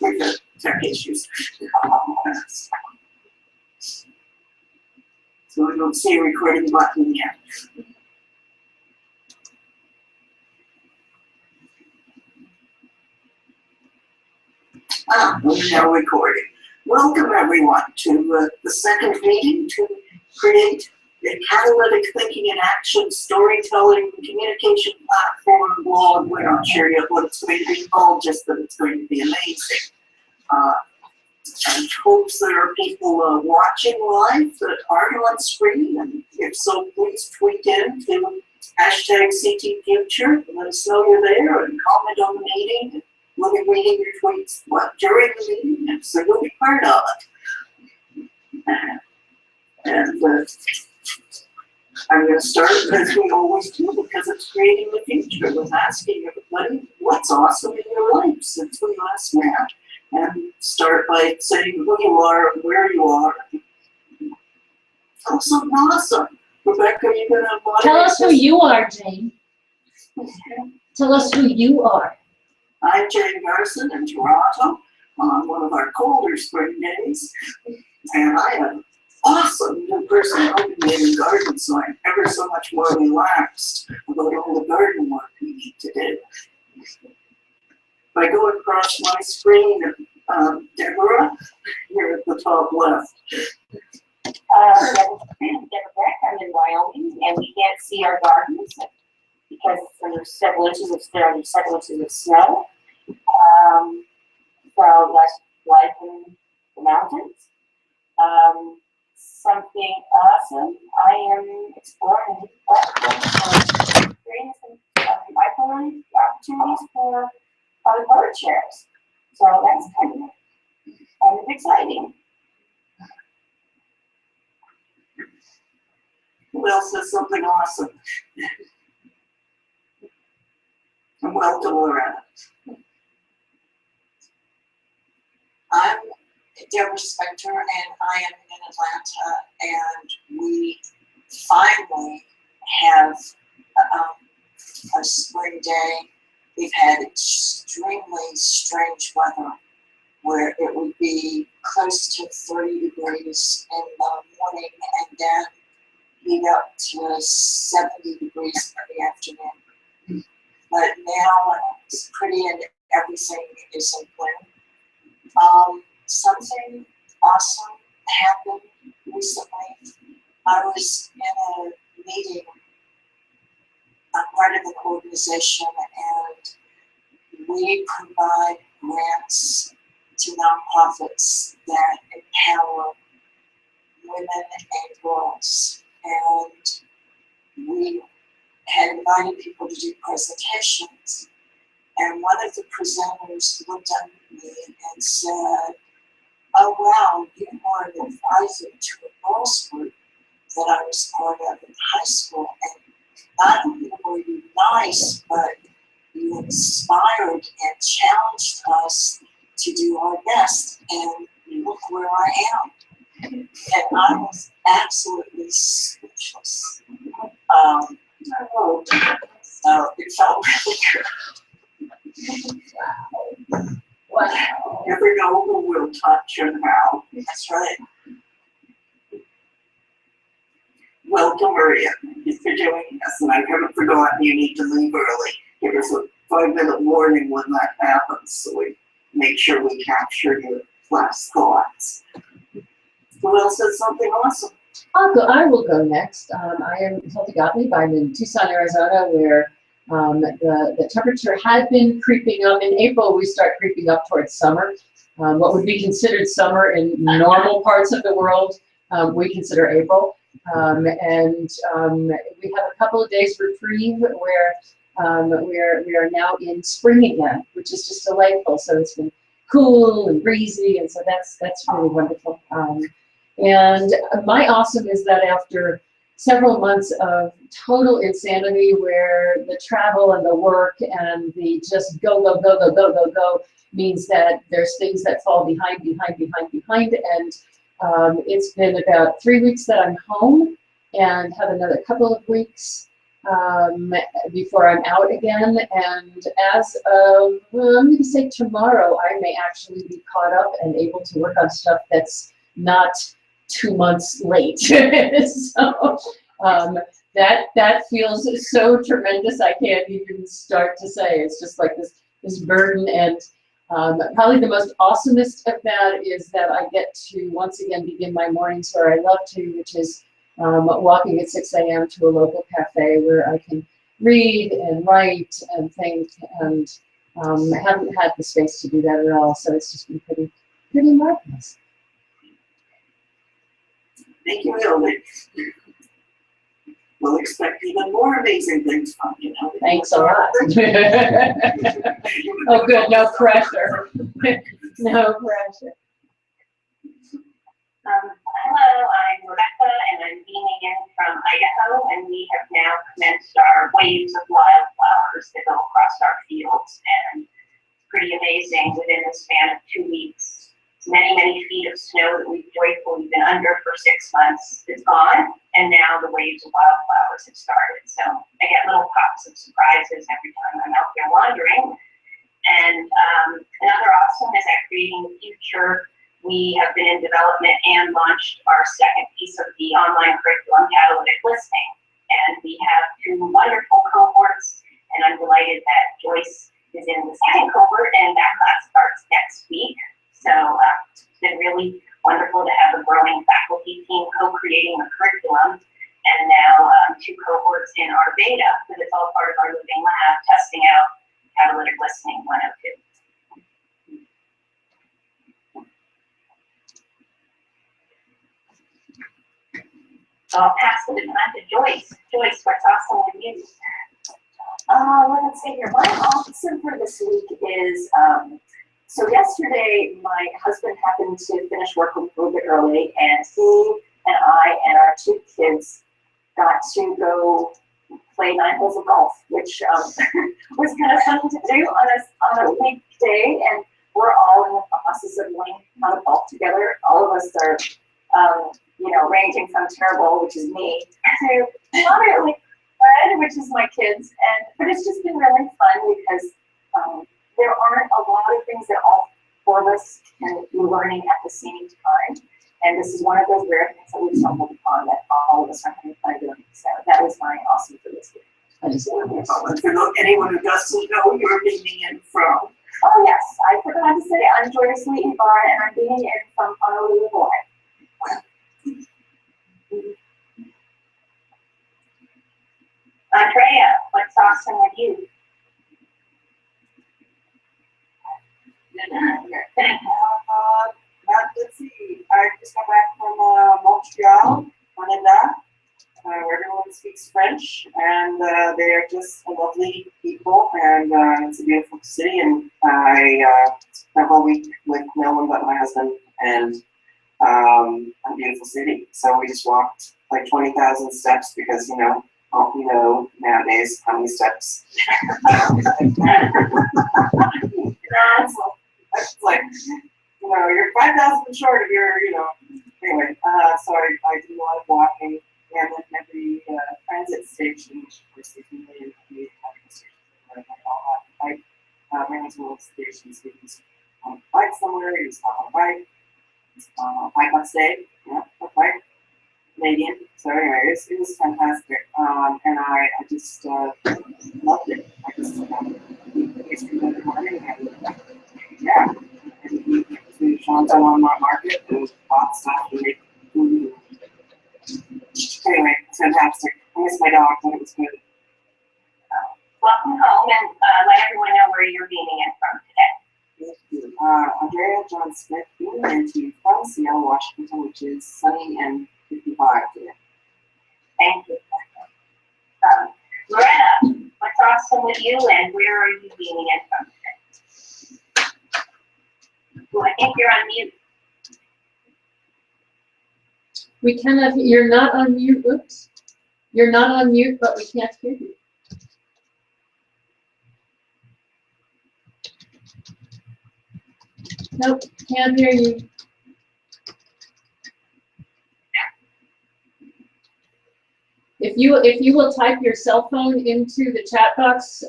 with the tech issues. So we don't see a recording button yet. We're now recording. Welcome everyone to the second meeting to create a catalytic thinking and action storytelling communication platform blog. We're not sure yet what it's going to be called, just that it's going to be amazing. And hopes there are people watching live that aren't on screen, and if so, please tweet in to #CTFuture. Let us know you're there and comment on the meeting. We'll be reading your tweets during the meeting, so you'll be part of it. And I'm going to start as we always do, because it's creating the future, with asking everybody what's awesome in your life since we last met. And start by saying who you are, where you are. Oh, something awesome. Rebecca, are you going to tell us who you are, Jane. Tell us who you are. I'm Jane Garson in Toronto on one of our colder spring days. And I am awesome new person helping me in the garden, so I'm ever so much more relaxed about all the garden work we need to do. If I go across my screen, Deborah, here at the top left. I'm in Wyoming, and we can't see our gardens because there's several inches of snow. So that's life in the mountains. Something awesome. I am exploring new platforms for creating some micro opportunities for other bird shares. So that's kind of exciting. Who else has something awesome? And welcome, Loretta. I'm Deborah Spector, and I am in Atlanta, and we finally have a spring day. We've had extremely strange weather where it would be close to 30 degrees in the morning and then heat up to 70 degrees in the afternoon. But now it's pretty and everything is in bloom. Something awesome happened recently. I was in a meeting. I'm part of an organization, and we provide grants to nonprofits that empower women and girls. And we had invited people to do presentations. And one of the presenters looked at me and said, "Oh wow, you were an advisor to a girls group that I was part of in high school. And not only were you nice, but you inspired and challenged us to do our best. And look where I am." And I was absolutely speechless. So it felt really good. Wow. Never know who will touch and how. That's right. Welcome, Maria. Thank you for joining us. And I haven't forgotten you need to leave early. Give us a 5-minute warning when that happens, so we make sure we capture your last thoughts. Who else has something awesome? I will go next. I am Hilda Gottlieb. I'm in Tucson, Arizona, where the temperature had been creeping up. In April, we start creeping up towards summer. What would be considered summer in normal parts of the world, we consider April. And we have a couple of days reprieve where we are now in spring again, which is just delightful. So it's been cool and breezy, and so that's really wonderful. And my awesome is that after several months of total insanity, where the travel and the work and the just go means that there's things that fall behind, and it's been about 3 weeks that I'm home and have another couple of weeks before I'm out again. And as of, I'm going to say tomorrow, I may actually be caught up and able to work on stuff that's not 2 months late. So that feels so tremendous. I can't even start to say. It's just like this burden. And probably the most awesomest of that is that I get to once again begin my mornings where I love to, which is walking at 6 a.m. to a local cafe where I can read and write and think, and I haven't had the space to do that at all. So it's just been pretty marvelous. Thank you, Hilda. We'll expect even more amazing things from you. Thanks a lot. Oh, good. No pressure. No pressure. Hello, I'm Rebecca, and I'm beaming in from Idaho, and we have now commenced our waves of wildflowers that go across our fields, and it's pretty amazing within the span of 2 weeks. Many, many feet of snow that we've joyfully been under for 6 months is gone, and now the waves of wildflowers have started. So I get little pops of surprises every time I'm out there wandering. And another awesome is at Creating the Future. We have been in development and launched our second piece of the online curriculum, Catalytic Listening. And we have 2 wonderful cohorts, and I'm delighted that Joyce is in the second cohort, and that class starts next week. So it's been really wonderful to have a growing faculty team co-creating the curriculum, and now 2 cohorts in our beta, because it's all part of our living lab, testing out Catalytic Listening 102. So I'll pass the baton to Joyce. Joyce, what's awesome with you? Let's see here. My awesome for this week is, so yesterday my husband happened to finish work a little bit early, and he and I and our 2 kids got to go play 9 holes of golf, which was kind of fun to do on a weekday, and we're all in the process of learning how to golf together. All of us are, ranging from terrible, which is me, to moderately good, which is my kids. But it's just been really fun because there aren't a lot of things that all 4 of us can be learning at the same time. And this is one of those rare things that we've stumbled upon that all of us are having fun doing. So that was my awesome for this week. And for anyone who doesn't know, you're beaming in from. Oh yes, I forgot to say I'm Joyce Lee Barr, and I'm beaming in from Honolulu, Hawaii. Andrea, what's awesome with you? Let's see. I just got back from Montreal, Canada, where everyone speaks French, and they're just lovely people, and it's a beautiful city. And I spent a whole week with no one but my husband, and a beautiful city. So we just walked like 20,000 steps because nowadays how many steps. It's like, you're 5,000 short of your, anyway, so I do a lot of walking, and then every transit station, which of course there's a million stations, where I ran into a little station, so you can on a bike somewhere, you just hop on a bike on stage, a bike, Canadian. So anyway, it was fantastic, and I just loved it. I just history every morning, and yeah, and we went to Shantou on Market and bought stuff and made food. Anyway, it's fantastic. I miss my dog, but it was good. Welcome home, and let everyone know where you're beaming in from today. Thank you. Andrea John Smith beaming into from Seattle, Washington, which is sunny and 55 today. Thank you. Loretta, what's awesome with you, and where are you beaming in from today? Well, I think you're on mute. We cannot, you're not on mute, oops. You're not on mute, but we can't hear you. Nope, can't hear you. If you will type your cell phone into the chat box,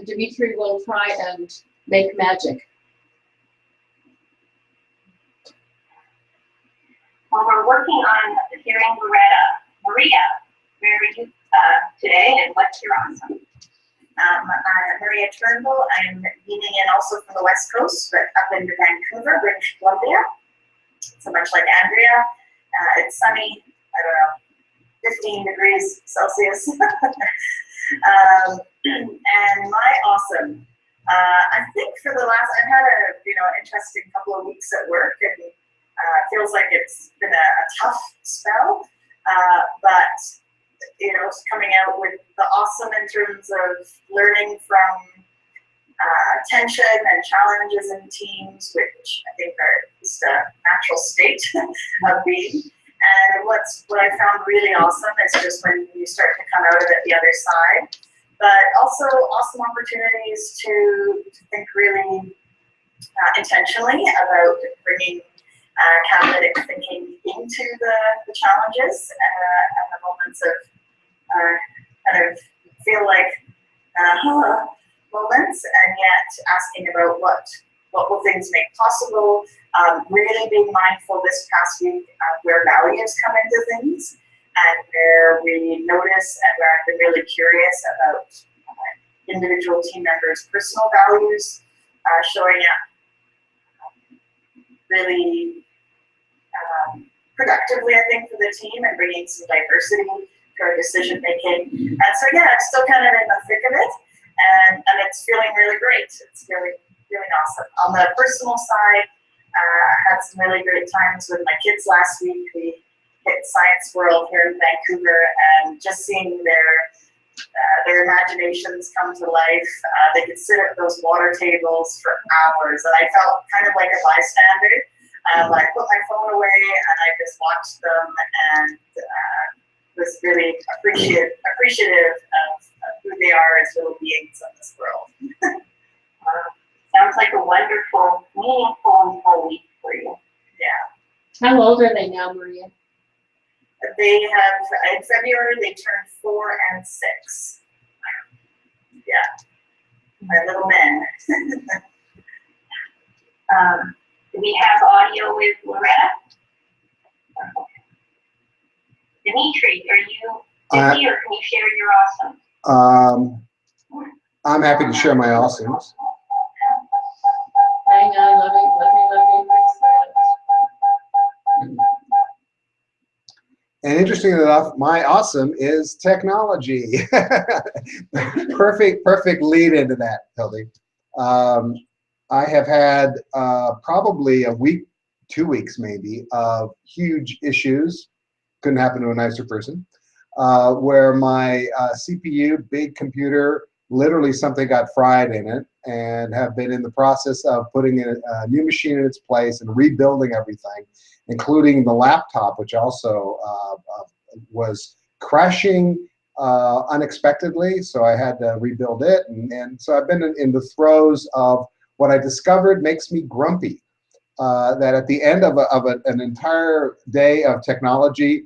Dimitri will try and make magic. Well, we're working on hearing Maria, where are you today, and what's your awesome? I'm Maria Turnbull. I'm beaming in also from the West Coast, but up into Vancouver, British Columbia. So much like Andrea, it's sunny, I don't know, 15 degrees Celsius. And my awesome, I think for the last, I've had a interesting couple of weeks at work, and feels like it's been a tough spell, but it's coming out with the awesome in terms of learning from tension and challenges in teams, which I think are just a natural state of being. And what I found really awesome is just when you start to come out of it the other side, but also awesome opportunities to think really intentionally about bringing catalytic thinking into the challenges and the moments of kind of feel like moments, and yet asking about what will things make possible. Really being mindful this past week where values come into things, and where we notice and where I've been really curious about individual team members' personal values showing up really productively, I think, for the team, and bringing some diversity to our decision making. And so yeah, I'm still kind of in the thick of it, and it's feeling really great. It's really awesome. On the personal side, I had some really great times with my kids last week. We hit Science World here in Vancouver, and just seeing their imaginations come to life. They could sit at those water tables for hours, and I felt kind of like a bystander. I put my phone away and I just watched them, and was really appreciative of who they are as little beings in this world. Sounds like a wonderful, meaningful, and full week for you. Yeah. How old are they now, Maria? They have, in February, they turned 4 and 6. Yeah, my little men. Do we have audio with Loretta? Dimitri, are you busy, or can you share your awesome? I'm happy to share my awesomes. Hang on, let me fix that. And interestingly enough, my awesome is technology. Perfect lead into that, Hildy. I have had probably a week, 2 weeks maybe, of huge issues. Couldn't happen to a nicer person. Where my CPU, big computer, literally something got fried in it, and have been in the process of putting a new machine in its place and rebuilding everything, including the laptop, which also was crashing unexpectedly, so I had to rebuild it. And so I've been in the throes of what I discovered makes me grumpy. That at the end of an entire day of technology,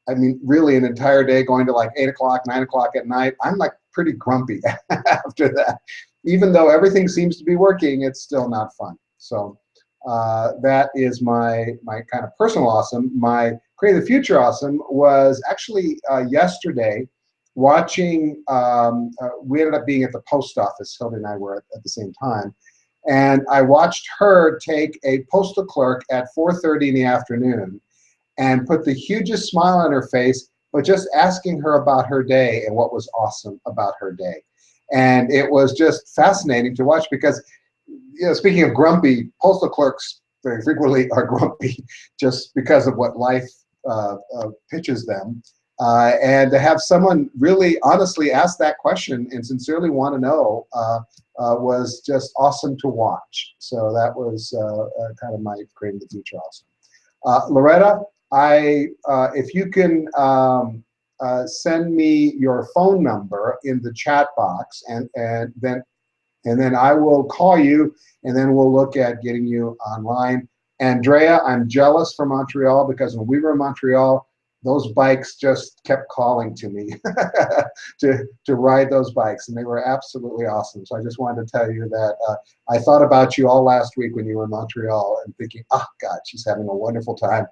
I mean, really an entire day going to like 8 o'clock, 9 o'clock at night, I'm like pretty grumpy after that. Even though everything seems to be working, it's still not fun. So that is my kind of personal awesome. My Create the Future awesome was actually yesterday watching, we ended up being at the post office, Hildy and I were at the same time, and I watched her take a postal clerk at 4:30 in the afternoon and put the hugest smile on her face, but just asking her about her day and what was awesome about her day. And it was just fascinating to watch because, speaking of grumpy, postal clerks very frequently are grumpy just because of what life pitches them. And to have someone really honestly ask that question and sincerely want to know was just awesome to watch. So that was kind of my Creating the Future awesome. Loretta, if you can send me your phone number in the chat box, and then I will call you, and then we'll look at getting you online. Andrea, I'm jealous for Montreal, because when we were in Montreal, those bikes just kept calling to me to ride those bikes, and they were absolutely awesome. So I just wanted to tell you that I thought about you all last week when you were in Montreal and thinking, oh God, she's having a wonderful time.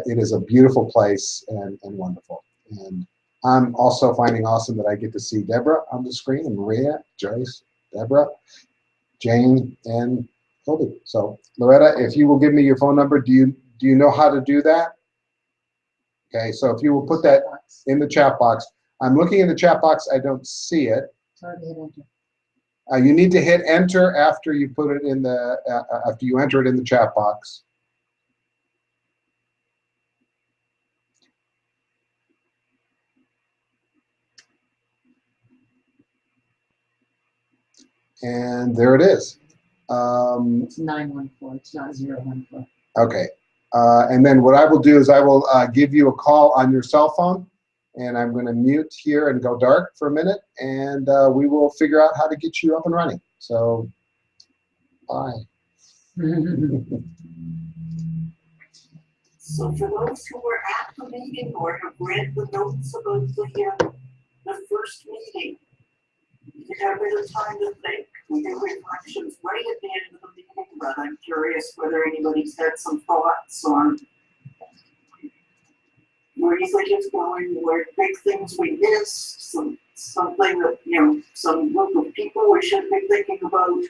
It is a beautiful place and wonderful. And I'm also finding awesome that I get to see Deborah on the screen, and Maria, Joyce, Deborah, Jane, and Hildy. So Loretta, if you will give me your phone number, do you know how to do that? Okay, so if you will put that in the chat box. I'm looking in the chat box, I don't see it. You need to hit enter after you put it in the, after you enter it in the chat box. And there it is. It's 914, it's not 014. Okay. And then what I will do is I will give you a call on your cell phone, and I'm going to mute here and go dark for a minute, and we will figure out how to get you up and running. So, bye. So for those who were at the meeting or have read the notes about the first meeting, you have a bit of time to think. We do reflections right at the end of the meeting, but I'm curious whether anybody's had some thoughts on where you think it's going, where big things we missed, something that, some group of people we should be thinking about,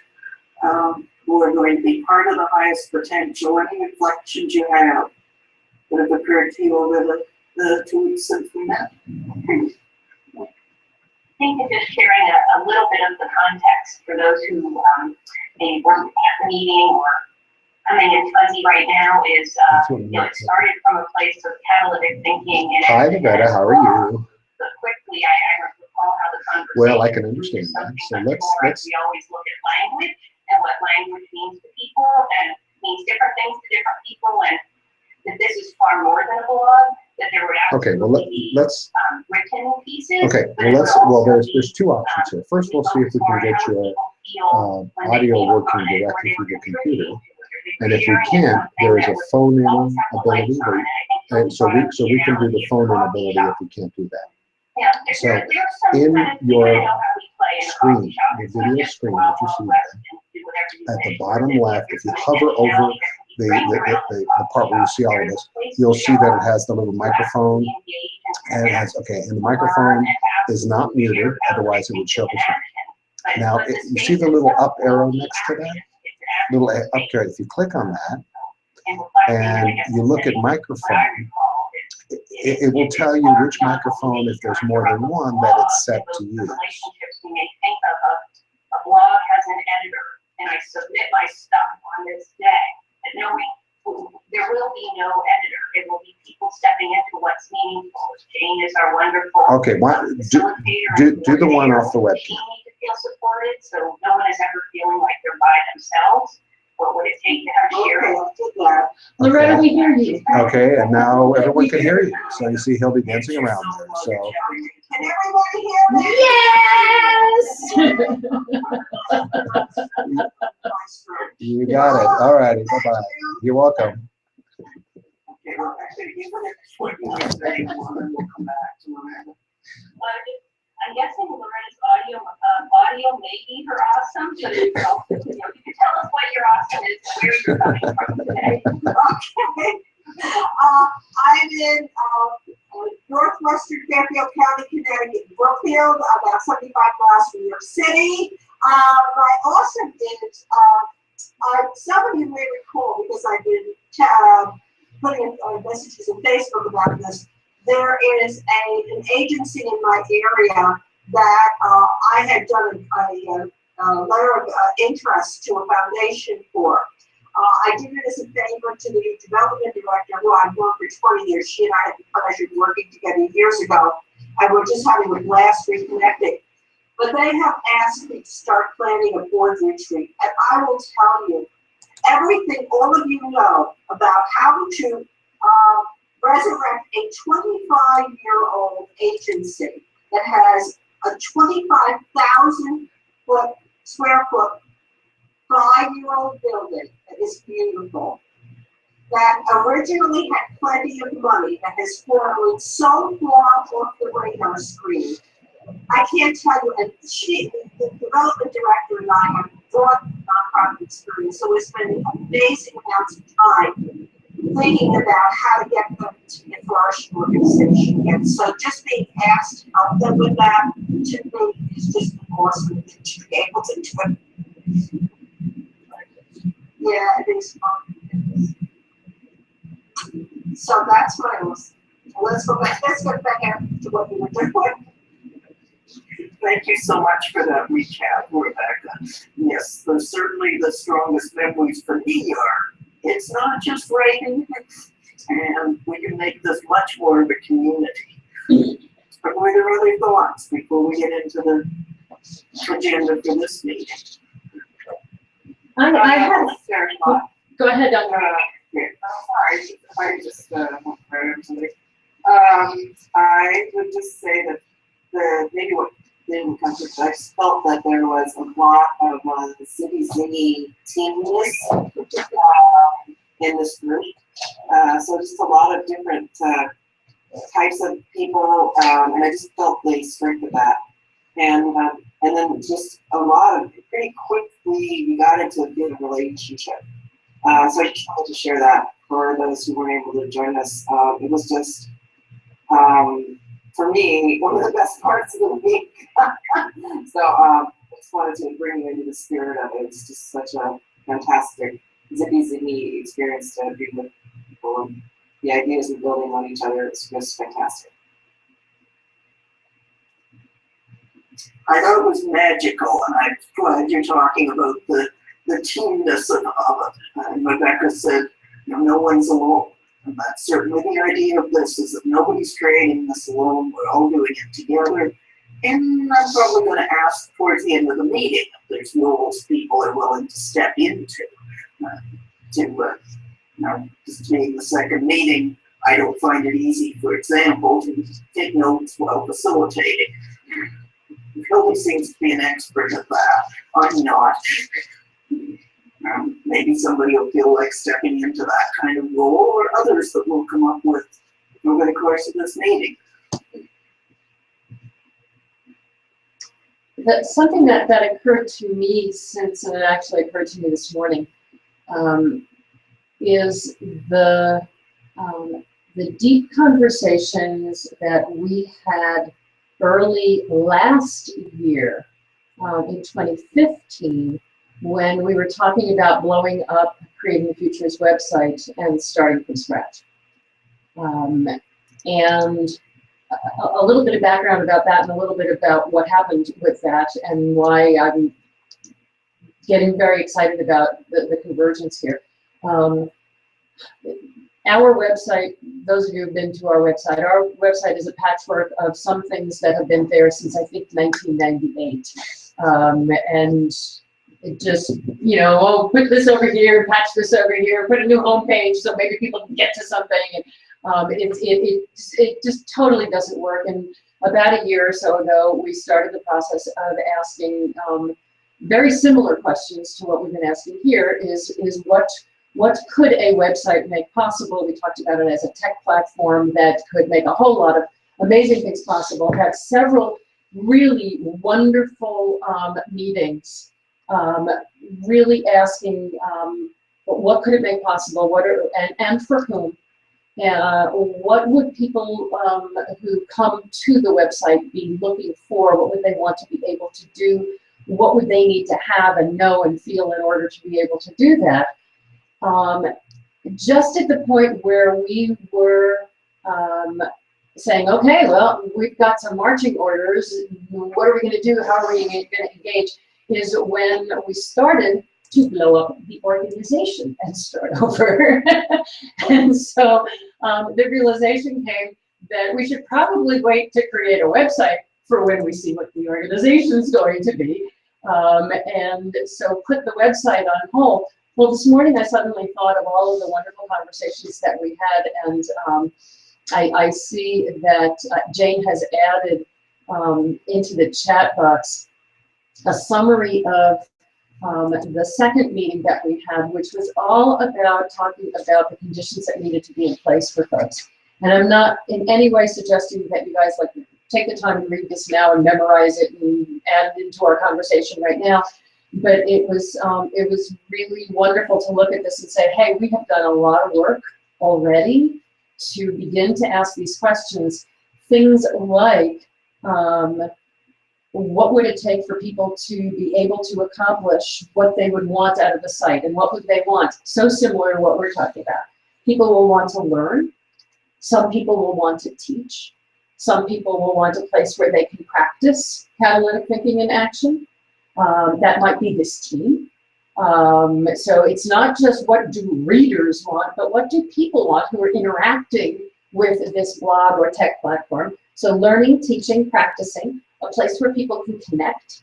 who are going to be part of the highest potential, any reflections you have that have occurred to you over the 2 weeks since we met. I think that just sharing a little bit of the context for those who maybe weren't at the meeting or coming in fuzzy right now is, it started from a place of catalytic thinking. And Hi, Nevada, how are you? But quickly, I recall how the conversation. Well, I can understand that. So let's. We always look at language and what language means to people, and means different things to different people, and that this is far more than a blog. That there would absolutely be written pieces. Okay, well, there's two options here. First, we'll see if we can get your audio working directly through the computer, and if we can't, there is a phone-in ability, and so we can do the phone-in ability if we can't do that. So in your screen, your video screen that you see there, at the bottom left, if you hover over the part where you see all of this, you'll see that it has the little microphone, and it has, and the microphone is not muted, otherwise it would show up as well. Now, you see the little up arrow next to that? Little up arrow, if you click on that, and you look at microphone, it will tell you which microphone, if there's more than one, that it's set to use. A blog has an editor, and I submit my stuff on this day. And there will be no editor. It will be people stepping into what's meaningful. Jane is our wonderful do the one off the webcam. They need to feel supported, so no one is ever feeling like they're by themselves. What would it take to have sharing? Loretta, we hear you. Okay, and now everyone can hear you. So you see Hildy dancing around there. So. Can everybody hear me? Yes! You got it. All righty. Bye-bye. You're welcome. Okay, well, actually, even if what you were saying, we'll come back to it. I'm guessing Loretta's audio may be her awesome, so you can tell us what your awesome is and where you're coming from today. Okay. I'm in northwestern Fairfield County, Connecticut, Brookfield, about 75 miles from New York City. My awesome is, some of you may recall, because I've been putting messages on Facebook about this, there is an agency in my area that I had done a letter of interest to a foundation for. I did it as a favor to the development director, who I've worked for 20 years. She and I had the pleasure of working together years ago, and we're just having a blast reconnecting. But they have asked me to start planning a board retreat, and I will tell you everything all of you know about how to resurrect a 25-year-old agency that has a 25,000 square foot 5-year-old building that is beautiful. that originally had plenty of money that has fallen so far off the radar screen. I can't tell you, and the development director and I have broad nonprofit experience, so we're spending amazing amounts of time thinking about how to get them to get flourishing organization again. So just being asked to help them with that, to me, is just awesome to be able to do it. Yeah, it is fun. So that's what I was. Let's get back to what we were doing. Thank you so much for that recap, Rebecca. Yes, there's certainly the strongest memories for me are, it's not just writing, and we can make this much more of a community. But were there other thoughts before we get into the agenda for this meeting? I have, Very much. go ahead, Dr. I just I would just say that maybe what didn't come to, I just felt that there was a lot of the city zingy teamness in this group. So just a lot of different types of people, and I just felt the strength of that. And then just a lot of, pretty quickly, we got into a good relationship. So I just wanted to share that for those who weren't able to join us. It was just, for me, one of the best parts of the week. So I just wanted to bring you into the spirit of it. It's just such a fantastic zippy experience to be with people, and the ideas of building on each other. It's just fantastic. I thought it was magical, and I'm glad you're talking about the teamness of it. And Rebecca said, no one's alone. And that's certainly the idea of this, is that nobody's creating this alone. We're all doing it together. And I'm probably going to ask towards the end of the meeting if there's roles people are willing to step into. Just being the second meeting, I don't find it easy, for example, to take notes while facilitating. Hildy seems to be an expert at that. I'm not. Maybe somebody will feel like stepping into that kind of role, or others that we'll come up with over the course of this meeting. Something that occurred to me since, and it actually occurred to me this morning, is the deep conversations that we had early last year, in 2015, when we were talking about blowing up Creating the Future's website and starting from scratch. And a little bit of background about that, and a little bit about what happened with that, and why I'm getting very excited about the convergence here. Our website, those of you who have been to our website is a patchwork of some things that have been there since, I think, 1998. And it just, oh, put this over here, patch this over here, put a new homepage so maybe people can get to something. And it just totally doesn't work. And about a year or so ago, we started the process of asking very similar questions to what we've been asking here, is what could a website make possible? We talked about it as a tech platform that could make a whole lot of amazing things possible. Had several really wonderful meetings, really asking what could it make possible, and for whom. What would people who come to the website be looking for? What would they want to be able to do? What would they need to have and know and feel in order to be able to do that? Just at the point where we were saying, okay, well, we've got some marching orders. What are we going to do? How are we going to engage? Is when we started to blow up the organization and start over. And so the realization came that we should probably wait to create a website for when we see what the organization's going to be. And so put the website on hold. Well, this morning I suddenly thought of all of the wonderful conversations that we had, and I see that Jane has added into the chat box a summary of the second meeting that we had, which was all about talking about the conditions that needed to be in place for folks. And I'm not in any way suggesting that you guys like take the time to read this now and memorize it and add it into our conversation right now. But it was really wonderful to look at this and say, hey, we have done a lot of work already to begin to ask these questions. Things like, what would it take for people to be able to accomplish what they would want out of the site, and what would they want? So similar to what we're talking about. People will want to learn. Some people will want to teach. Some people will want a place where they can practice catalytic thinking in action. That might be this team. So it's not just what do readers want, but what do people want who are interacting with this blog or tech platform. So learning, teaching, practicing, a place where people can connect,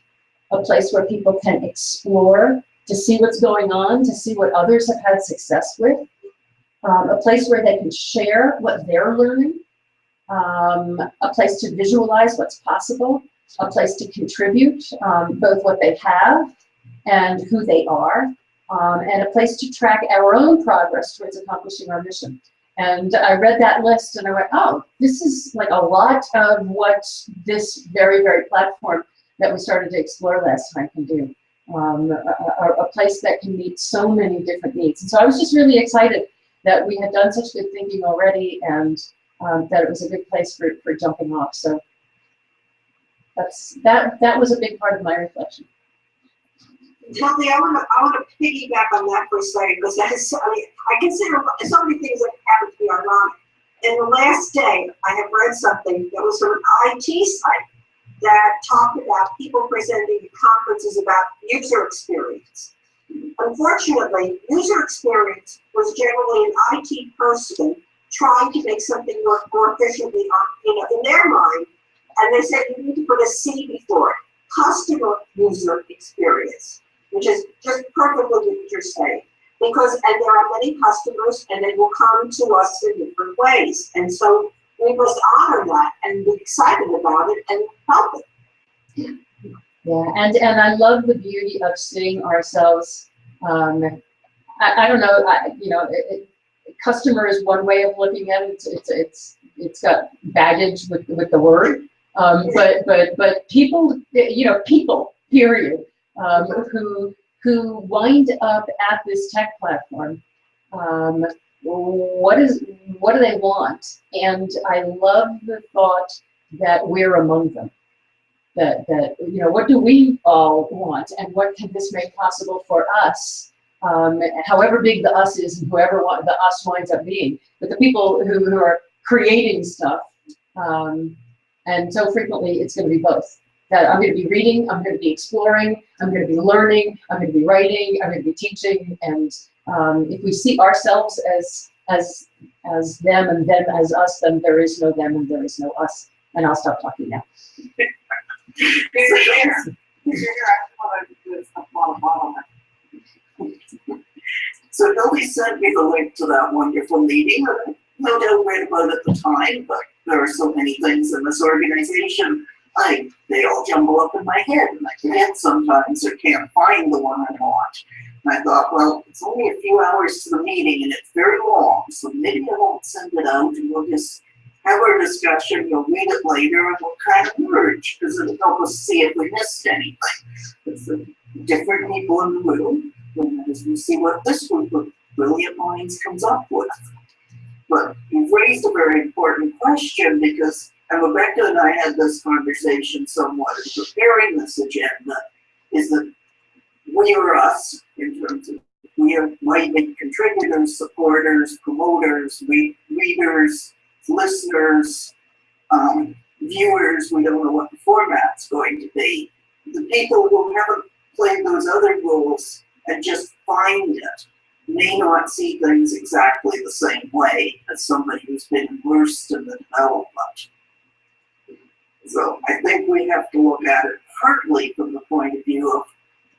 a place where people can explore, to see what's going on, to see what others have had success with, a place where they can share what they're learning, a place to visualize what's possible, a place to contribute both what they have and who they are, and a place to track our own progress towards accomplishing our mission. And I read that list and I went, oh, this is like a lot of what this very, very platform that we started to explore last time can do. A place that can meet so many different needs. And so I was just really excited that we had done such good thinking already, and that it was a good place for jumping off. So that was a big part of my reflection. Kelly, I want to piggyback on that for a second, because I consider so many things that happen to be ironic. And the last day, I have read something that was from an IT site that talked about people presenting at conferences about user experience. Unfortunately, user experience was generally an IT person trying to make something work more efficiently in their mind, and they said you need to put a C before it. Customer user experience, which is just perfectly what you're saying. Because, and there are many customers, and they will come to us in different ways. And so we must honor that and be excited about it and help it. Yeah, and I love the beauty of seeing ourselves. I don't know, customer is one way of looking at it. It's got baggage with the word, but people, people, period, who wind up at this tech platform. What do they want? And I love the thought that we're among them. That what do we all want, and what can this make possible for us? However big the us is, and whoever the us winds up being, but the people who are creating stuff, and so frequently it's going to be both. That I'm going to be reading, I'm going to be exploring, I'm going to be learning, I'm going to be writing, I'm going to be teaching, and if we see ourselves as them and them as us, then there is no them and there is no us. And I'll stop talking now. So Billy sent me the link to that wonderful meeting. No doubt read about it at the time, but there are so many things in this organization. They all jumble up in my head, and I forget sometimes or can't find the one I want. And I thought, well, it's only a few hours to the meeting, and it's very long, so maybe I won't send it out, and we'll just have our discussion, you'll read it later, and we'll kind of merge, because it'll help us see if we missed anything. It's the different people in the room, and as we see what this group of brilliant minds comes up with. But you've raised a very important question, because, and Rebecca and I had this conversation somewhat in preparing this agenda, is that we are us, in terms of we might be contributors, supporters, promoters, readers, listeners, viewers. We don't know what the format's going to be. The people who haven't played those other roles and just find it may not see things exactly the same way as somebody who's been immersed in the development. So I think we have to look at it partly from the point of view of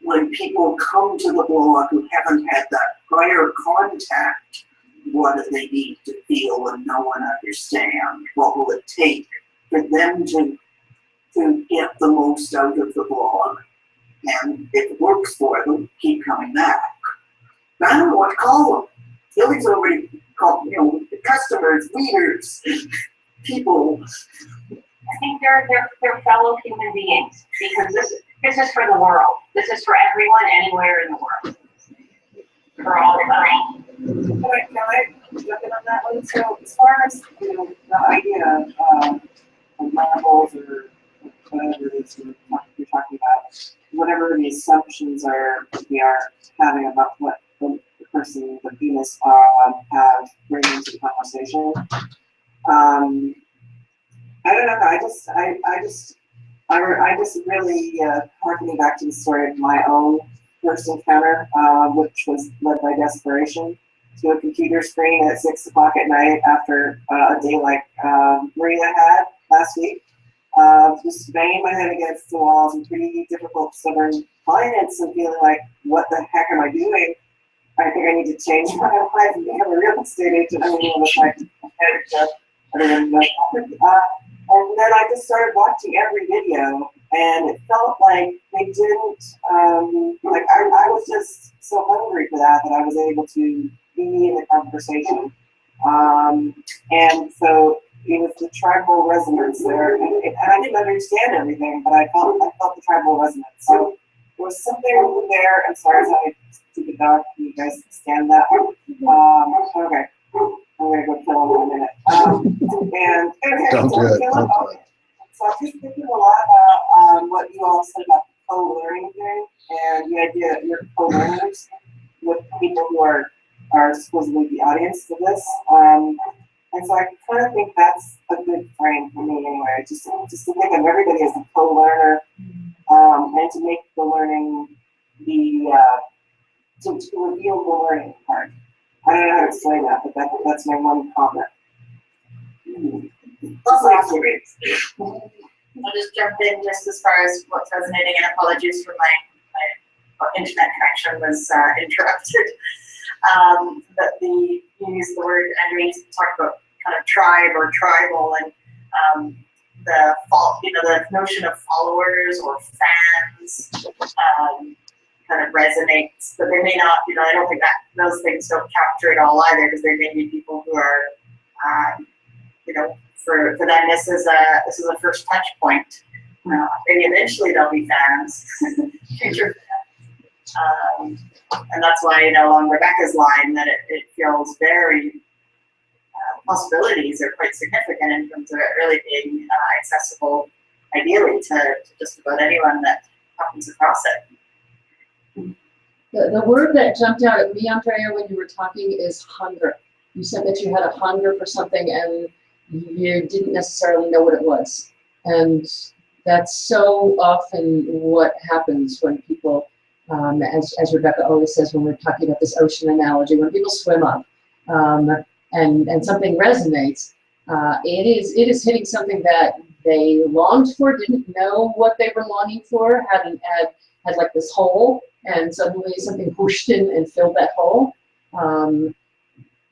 when people come to the blog who haven't had that prior contact, what do they need to feel and know and understand? What will it take for them to get the most out of the blog? and if it works for them, keep coming back. But I don't know what to call them. Billy's already called, the customers, leaders, people. I think they're fellow human beings, because this is for the world. This is for everyone, anywhere in the world. For all time. Can I jump in on that one? So as far as the idea of levels or whatever it is you're talking about, whatever the assumptions are we are having about what the person, the penis, have bring into the conversation. I don't know. I just really harkening back to the story of my own first encounter, which was led by desperation, to a computer screen at 6 o'clock at night after a day like Maria had last week. Just banging my head against the walls and pretty difficult, stubborn clients, and feeling like, what the heck am I doing? I think I need to change my life and become a real estate agent. I mean, it's like and then I just started watching every video, and it felt like they didn't, like I was just so hungry for that I was able to be in the conversation. And so it was the tribal resonance there, and I didn't understand everything, but I felt the tribal resonance. So there was something there. I'm sorry, I took a dog. Can you guys stand that? Okay. I'm gonna go kill him in a minute. And okay, Don't do it. kill him. Don't do Okay. So I'm just thinking a lot about what you all said about the co-learning thing, and the idea that you're co-learners with people who are supposedly the audience for this. And so I kind of think that's a good frame for me anyway, just to think of everybody as a co-learner, and to make the learning to reveal the learning part. I don't know how to explain that, but that's my one comment. Also, I'll just jump in just as far as what's resonating, and apologies for my internet connection was interrupted. But you used the word, and we talked about kind of tribe or tribal, and the notion of followers or fans kind of resonates, but they may not, I don't think that those things don't capture it all either, because there may be people who are, for them this is a first touch point. Maybe eventually they'll be fans, future fans. And that's why, on Rebecca's line, that it feels very, possibilities are quite significant in terms of it really being accessible, ideally, to just about anyone that comes across it. The word that jumped out at me, Andrea, when you were talking is hunger. You said that you had a hunger for something and you didn't necessarily know what it was. And that's so often what happens when people, as Rebecca always says when we're talking about this ocean analogy, when people swim up and something resonates, it is hitting something that they longed for, didn't know what they were longing for, had like this hole, and suddenly something pushed in and filled that hole.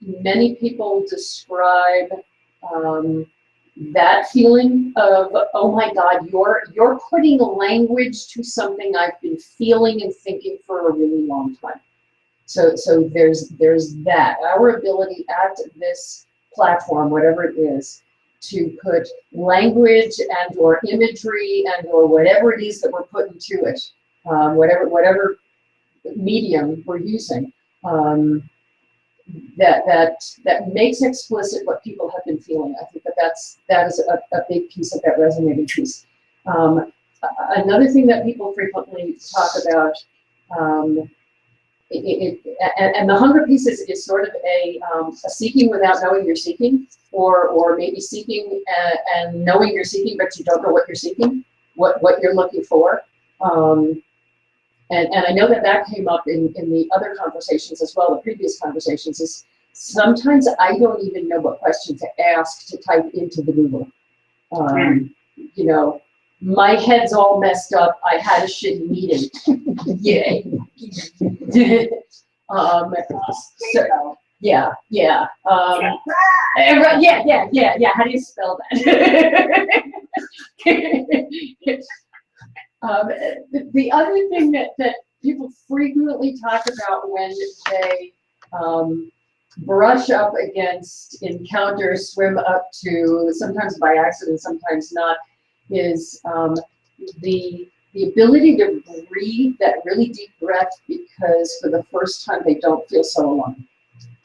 Many people describe that feeling of, oh my God, you're putting language to something I've been feeling and thinking for a really long time. So there's that. Our ability at this platform, whatever it is, to put language and or imagery and or whatever it is that we're putting to it, whatever medium we're using, that makes explicit what people have been feeling. I think that is a big piece of that resonating piece. Another thing that people frequently talk about, and the hunger piece is sort of a seeking without knowing you're seeking, or maybe seeking and knowing you're seeking, but you don't know what you're seeking, what you're looking for. And I know that came up in the other conversations as well, the previous conversations, is sometimes I don't even know what question to ask to type into the Google. My head's all messed up. I had a shitty meeting. Yay. So, yeah. Yeah. How do you spell that? The other thing that people frequently talk about when they brush up against encounters, swim up to, sometimes by accident, sometimes not, is the ability to breathe that really deep breath because for the first time they don't feel so alone.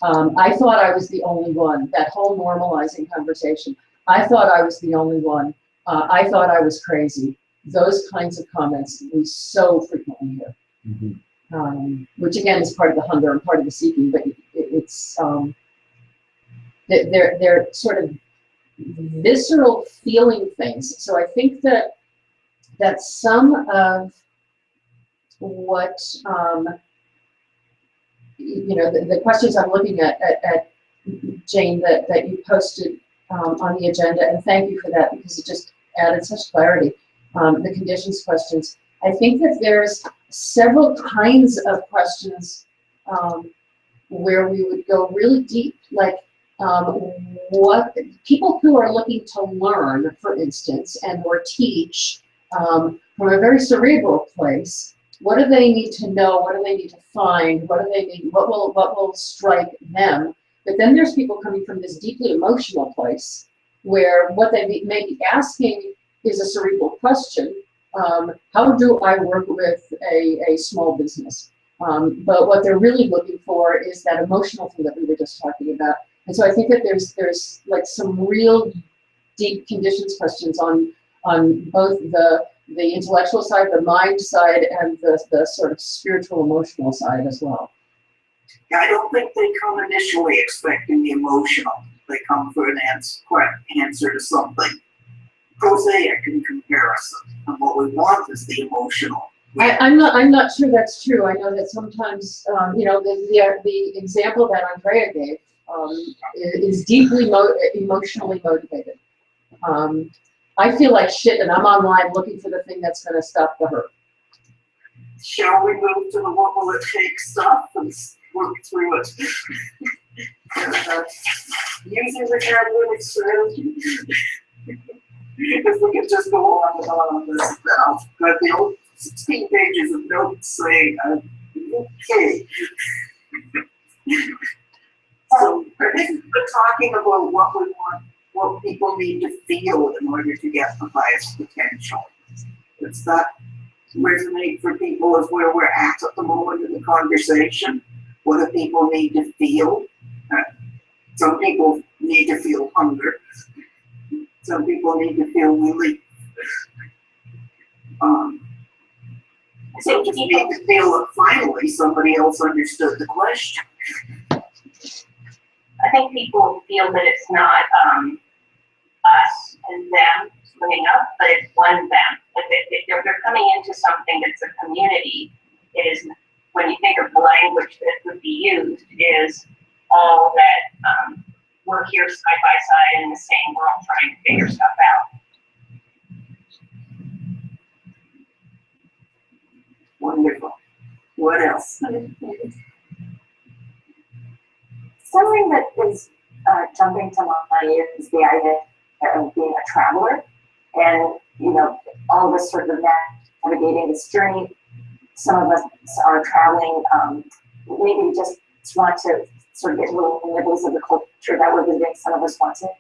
I thought I was the only one, that whole normalizing conversation. I thought I was the only one. I thought I was crazy. Those kinds of comments we so frequently hear. Mm-hmm. Which again is part of the hunger and part of the seeking, but it's they're sort of visceral feeling things. So I think that some of what the questions I'm looking at Jane that you posted on the agenda, and thank you for that because it just added such clarity. The conditions questions. I think that there's several kinds of questions where we would go really deep, like what people who are looking to learn, for instance, and or teach from a very cerebral place. What do they need to know? What do they need to find? What do they need? What will strike them? But then there's people coming from this deeply emotional place where what they may be asking is a cerebral question. How do I work with a small business? But what they're really looking for is that emotional thing that we were just talking about. And so I think that there's like some real deep conditions questions on both the intellectual side, the mind side, and the sort of spiritual emotional side as well. Yeah, I don't think they come initially expecting the emotional. They come for an answer to something prosaic in comparison. And what we want is the emotional. I'm not sure that's true. I know that sometimes the example that Andrea gave is deeply emotionally motivated. I feel like shit and I'm online looking for the thing that's going to stop the hurt. Shall we move to the what will it take stuff and work through it? Using the catalytic strategy. If we could just go on and on this now, but the old 16 pages of notes saying, okay. So I think we're talking about what we want, what people need to feel in order to get the highest potential. Does that resonate for people as where we're at the moment in the conversation? What do people need to feel? Some people need to feel hunger. Some people need to feel relief. Some just need to feel that finally somebody else understood the question. I think people feel that it's not us and them splitting up, but it's one them. If they're coming into something that's a community, it is, when you think of the language that would be used, is all that we're here side by side in the same world trying to figure stuff out. Wonderful. What else? Something that is jumping to mind is the idea of being a traveler, and all of us sort of navigating this journey. Some of us are traveling, maybe just want to sort of get little nibbles of the culture that we're visiting. Some of us want to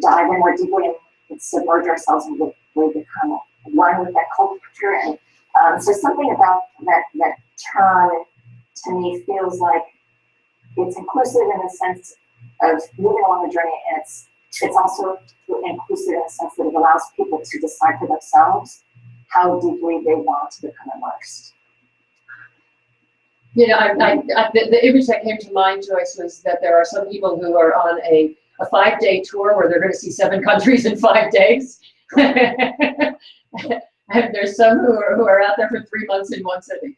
dive in more deeply and submerge ourselves and really become one with that culture. And so something about that term to me feels like it's inclusive in the sense of moving along the journey, and it's also inclusive in the sense that it allows people to decide for themselves how deeply they want to become immersed. The image that came to mind, Joyce, was that there are some people who are on a 5-day tour where they're going to see 7 countries in 5 days. And there's some who are out there for 3 months in one city.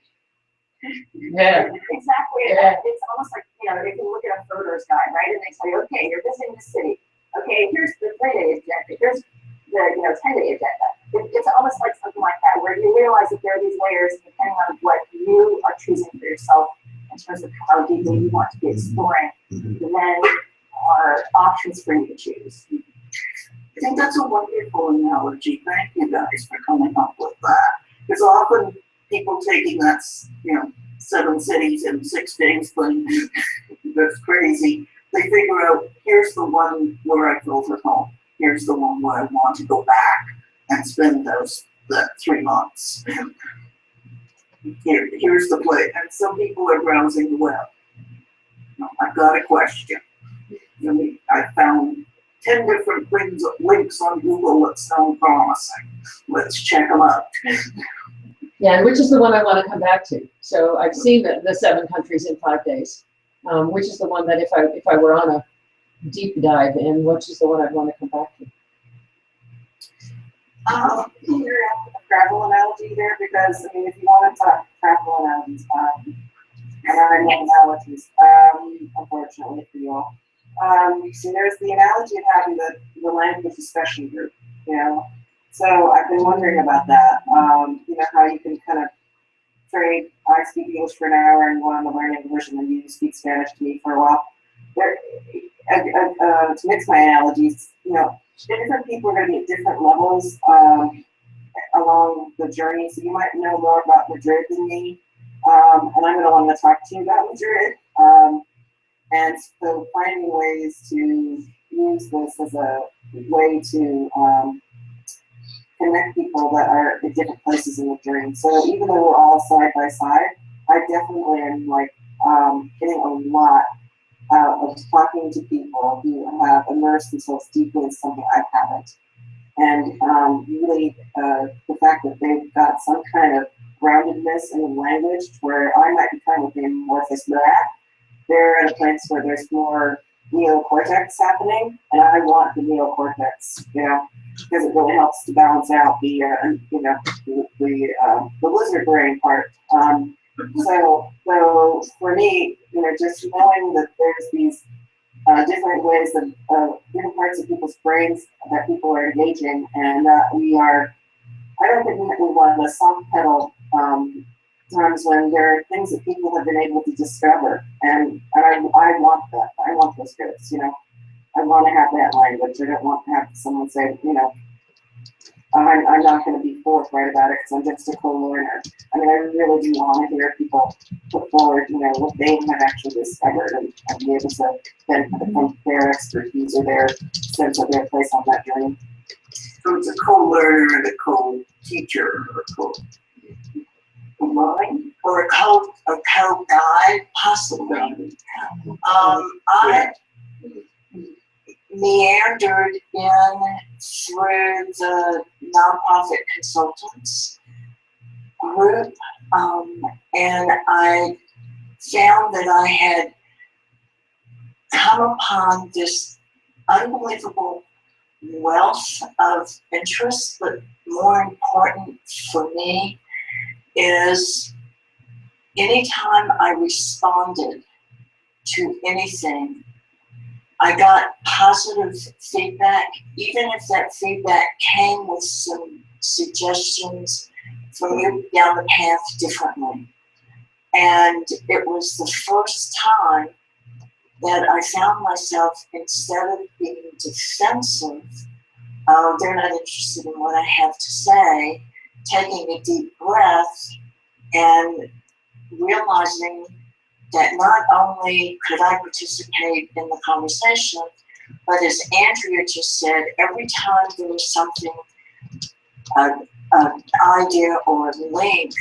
Yeah. Exactly. Yeah. It's almost like, if you look at a photo's guide, right? And they say, okay, you're visiting the city. Okay, here's the 3-day agenda. Here's the 10-day agenda. It's almost like something like that, where you realize that there are these layers depending on what you are choosing for yourself in terms of how deeply you want to be exploring. Then are options for you to choose. I think that's a wonderful analogy. Thank you guys for coming up with that. Because often people taking that, 7 cities in 6 days thing, that's crazy. They figure out, here's the one where I feel at home. Here's the one where I want to go back and spend that 3 months. Here's the place. And some people are browsing the web. I've got a question. I found 10 different links on Google that sound promising. Let's check them out. Yeah, and which is the one I want to come back to. So I've seen the 7 countries in 5 days. Which is the one that if I were on a deep dive in, which is the one I'd want to come back to? You're a travel analogy there because, I mean, if you want to talk travel analogies, and I know analogies, unfortunately for you all. So there's the analogy of having the language discussion group, So I've been wondering about that, how you can kind of trade, I speak English for an hour and want to learn English and then you speak Spanish to me for a while. To mix my analogies, different people are going to be at different levels along the journey. So you might know more about Madrid than me, and I'm going to want to talk to you about Madrid. And so finding ways to use this as a way to connect people that are at different places in the journey. So even though we're all side by side, I definitely am getting a lot of talking to people who have immersed themselves deeply in something I haven't. And really the fact that they've got some kind of groundedness in the language where I might be kind of amorphous to that. They're at a place where there's more neocortex happening, and I want the neocortex, because it really helps to balance out the lizard brain part. So for me, just knowing that there's these different ways of different parts of people's brains that people are engaging, and I don't think we want to soft pedal times when there are things that people have been able to discover, and I want that. I want those goods, I want to have that language. I don't want to have someone say, I'm not going to be forthright about it because I'm just a co-learner. I mean, I really do want to hear people put forward, what they have actually discovered and be able to benefit from their expertise or their sense of their place on that journey. So it's a co-learner and a co-teacher or co-learning or a co-guide, possibly. I meandered in through the nonprofit consultants group, and I found that I had come upon this unbelievable wealth of interest, but more important for me is anytime I responded to anything, I got positive feedback, even if that feedback came with some suggestions for moving down the path differently. And it was the first time that I found myself, instead of being defensive, they're not interested in what I have to say, taking a deep breath and realizing that not only could I participate in the conversation, but as Andrea just said, every time there was something, an idea or a link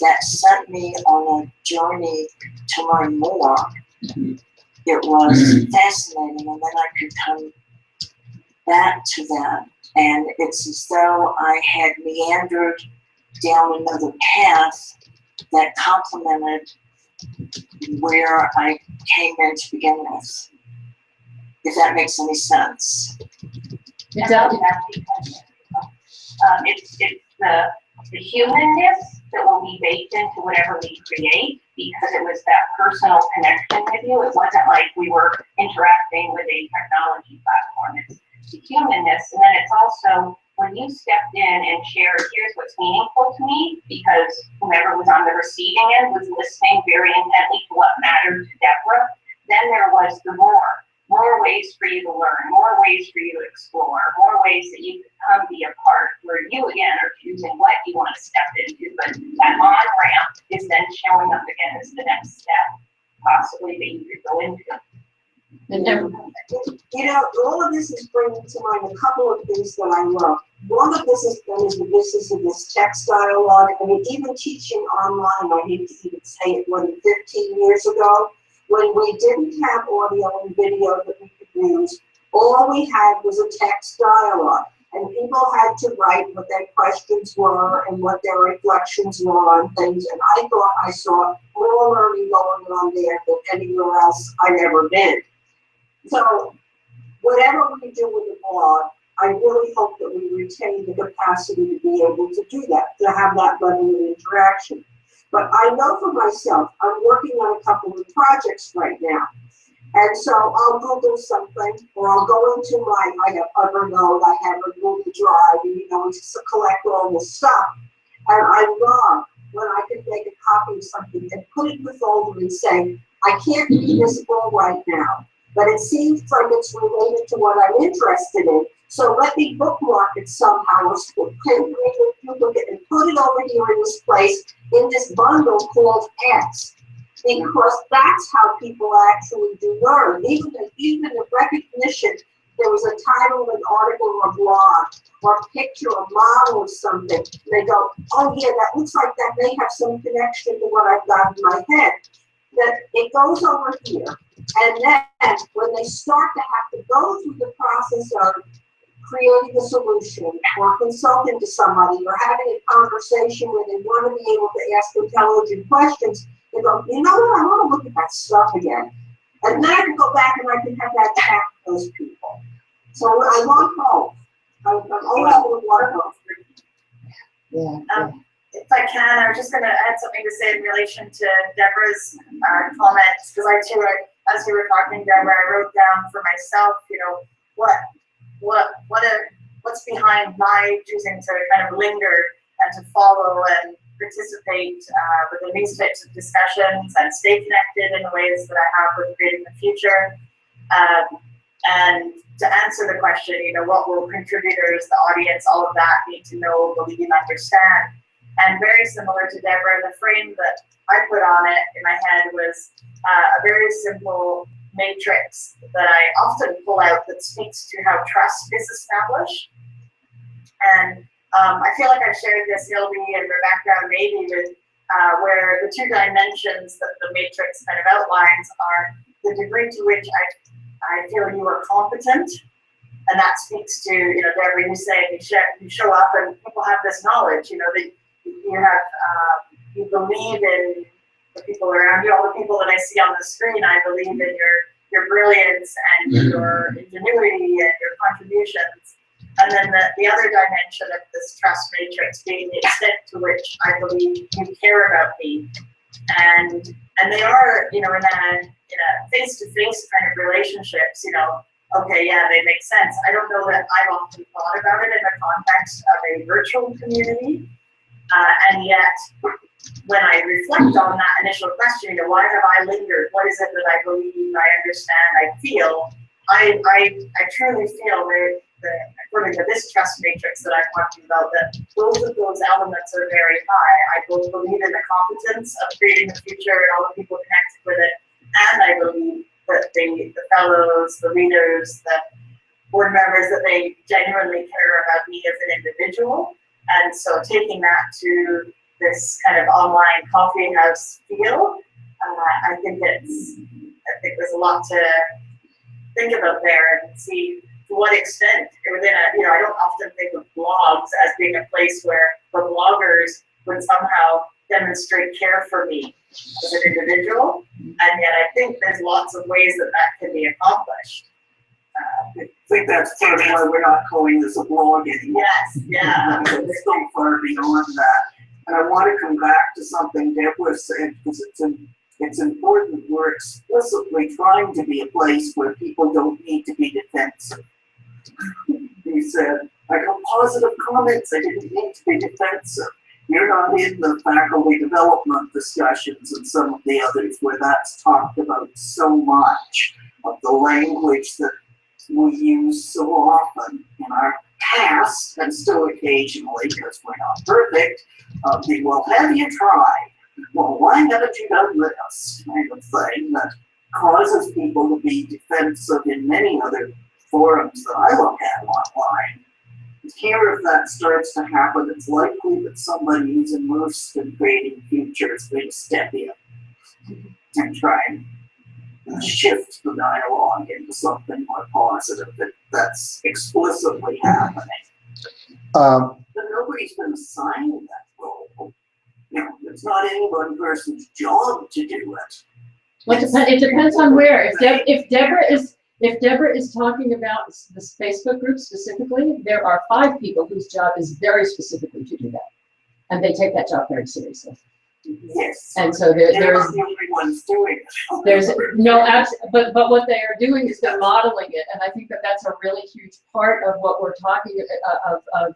that set me on a journey to learn more, it was fascinating, and then I could come back to that. And it's as though I had meandered down another path that complemented where I came in to begin with, if that makes any sense. It does. It's the humanness that will be baked into whatever we create, because it was that personal connection with you. It wasn't like we were interacting with a technology platform. It's the humanness, and then it's also when you stepped in and shared, here's what's meaningful to me, because whomever was on the receiving end was listening very intently to what mattered to Deborah. Then there was the more. more ways for you to learn, more ways for you to explore, more ways that you can come be a part where you again are choosing what you want to step into, but that on-ramp is then showing up again as the next step, possibly that you could go into. And then, You know, all of this is bringing to mind a couple of things that I love. One of this is the business of this text dialogue. I mean, even teaching online, I hate to even say it, more than 15 years ago, when we didn't have audio and video that we could use, all we had was a text dialogue. And people had to write what their questions were and what their reflections were on things. And I thought I saw more learning going on there than anywhere else I'd ever been. So whatever we do with the blog, I really hope that we retain the capacity to be able to do that, to have that level of interaction. But I know for myself, I'm working on a couple of projects right now. And so I'll Google something, or I'll go into I have Evernote, I have a Google Drive, and just to collect all this stuff. And I love when I can make a copy of something and put it in the folder and say, I can't read this all right now, but it seems like it's related to what I'm interested in. So let me bookmark it somehow, or duplicate and put it over here in this place, in this bundle called X. Because that's how people actually do learn. Even the recognition, there was a title of an article or a blog, or a picture, a model of something. They go, oh yeah, that looks like that may have some connection to what I've got in my head. That it goes over here. And then when they start to have to go through the process of creating a solution or consulting to somebody or having a conversation where they want to be able to ask intelligent questions, they go, you know what, I want to look at that stuff again. And then I can go back and I can have that chat with those people. So I want both. I'm always going to want both. yeah. If I can, I was just going to add something to say in relation to Deborah's comments, because I too, as we were talking, Deborah, I wrote down for myself, what's behind my choosing to kind of linger and to follow and participate within these types of discussions and stay connected in the ways that I have with Creating the Future. And to answer the question, what will contributors, the audience, all of that need to know, believe, and understand? And very similar to Deborah, the frame that I put on it in my head was a very simple matrix that I often pull out that speaks to how trust is established. And I feel like I've shared this, Hildy and Rebecca, maybe with where the two dimensions that the matrix kind of outlines are the degree to which I feel you are competent. And that speaks to, Deborah, you say you show up and people have this knowledge, that you have, you believe in the people around you, all the people that I see on the screen. I believe in your brilliance and your ingenuity and your contributions. And then the other dimension of this trust matrix being the extent to which I believe you care about me. And they are, in a face-to-face kind of relationships, okay, yeah, they make sense. I don't know that I've often thought about it in the context of a virtual community. And yet, when I reflect on that initial question, why have I lingered? What is it that I believe, I understand, I feel? I truly feel that according to this trust matrix that I'm talking about, that both of those elements are very high. I both believe in the competence of Creating the Future and all the people connected with it, and I believe that the fellows, the leaders, the board members, that they genuinely care about me as an individual. And so taking that to this kind of online coffee house feel, I think there's a lot to think about there and see to what extent within I don't often think of blogs as being a place where the bloggers would somehow demonstrate care for me as an individual, and yet I think there's lots of ways that can be accomplished. I think that's part of why we're not calling this a blog anymore. Yes, yeah. It's so far beyond that. And I want to come back to something Deborah said, because it's important. We're explicitly trying to be a place where people don't need to be defensive. He said, I got positive comments, I didn't need to be defensive. You're not in the faculty development discussions and some of the others where that's talked about so much. of the language that we use so often in our past, and still occasionally, because we're not perfect, the well, have you tried? Well, why haven't you done this? Kind of thing that causes people to be defensive in many other forums that I look at online. Here, if that starts to happen, it's likely that somebody who's immersed in creating future is going to step in and try and shift the dialogue into something more positive that's explicitly happening. But nobody's been assigned that role. You know, it's not any one person's job to do it. Well, it depends on where. If Deborah is talking about this Facebook group specifically, there are 5 people whose job is very specifically to do that, and they take that job very seriously. Yes. And so They're there's not the only ones doing it. there's no but what they are doing is they're modeling it, and I think that that's a really huge part of what we're talking of.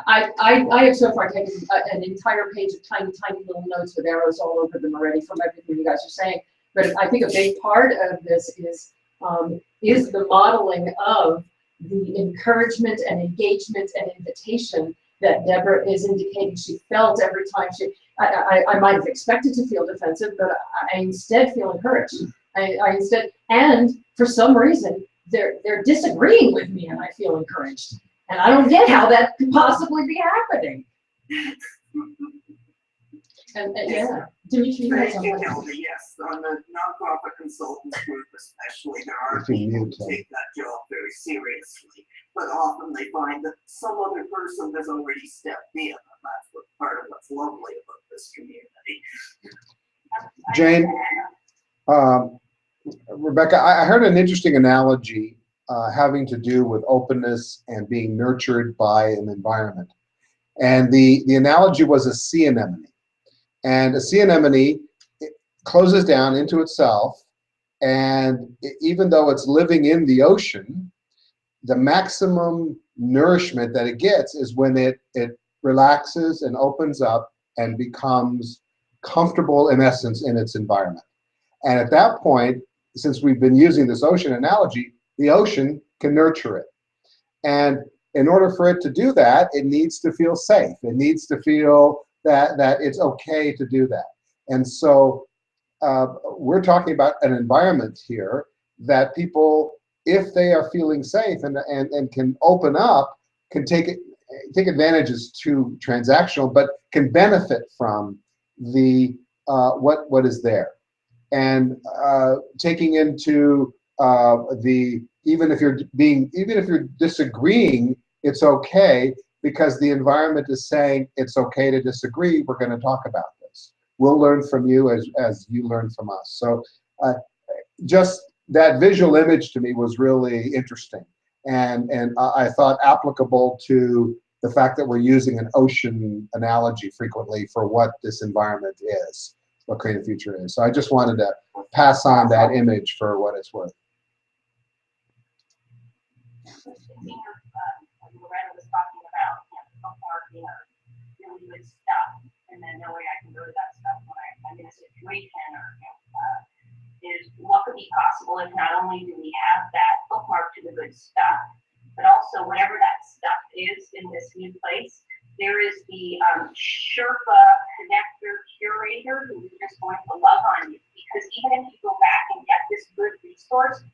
I have so far taken an entire page of tiny little notes with arrows all over them already from everything you guys are saying. But I think a big part of this is the modeling of the encouragement and engagement and invitation that Deborah is indicating she felt every time she. I might have expected to feel defensive, but I instead feel encouraged. I instead, and for some reason, they're disagreeing with me, and I feel encouraged. And I don't get how that could possibly be happening. And yeah, Dimitri, you had Thank you, something. Hilda. Yes, on the nonprofit consultants group especially, there are If you people mute who them. take that job very seriously. But often they find that some other person has already stepped in, and that's what part of what's lovely about this community. Jane, Rebecca, I heard an interesting analogy having to do with openness and being nurtured by an environment. And the analogy was a sea anemone. And a sea anemone closes down into itself, and even though it's living in the ocean, the maximum nourishment that it gets is when it relaxes and opens up and becomes comfortable, in essence, in its environment. And at that point, since we've been using this ocean analogy, the ocean can nurture it. And in order for it to do that, it needs to feel safe. It needs to feel that it's okay to do that. And so we're talking about an environment here that people, if they are feeling safe and can open up, can take advantages to transactional, but can benefit from the what is there. And taking into even if you're disagreeing, it's okay, because the environment is saying it's okay to disagree. We're going to talk about this. We'll learn from you as you learn from us. So just that visual image to me was really interesting, and I thought applicable to the fact that we're using an ocean analogy frequently for what this environment is, what Creative Future is. So I just wanted to pass on that image for what it's worth. Loretta was talking about, bookmarking or really good stuff, and then knowing I can go to that stuff when I'm in a situation, or is what could be possible if not only do we have that bookmark to the good stuff, but also whatever that stuff is in this new place, there is the Sherpa connector curator who is just going to love on you, because even if you go back and get this good resource,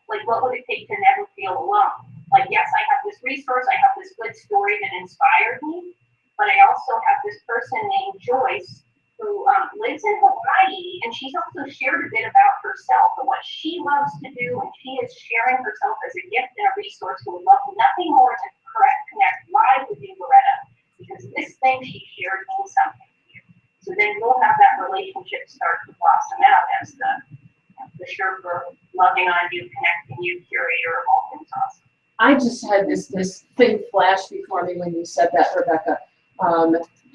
like, what would it take to never feel alone? Like, yes, I have this resource, I have this good story that inspired me, but I also have this person named Joyce who lives in Hawaii, and she's also shared a bit about herself and what she loves to do, and she is sharing herself as a gift and a resource who would love nothing more to connect live with you, Loretta, because this thing she shared means something to you. So then you'll have that relationship start to blossom out as the Sherpa loving on you, connecting you, curator of all things awesome. I just had this thing flash before me when you said that, Rebecca.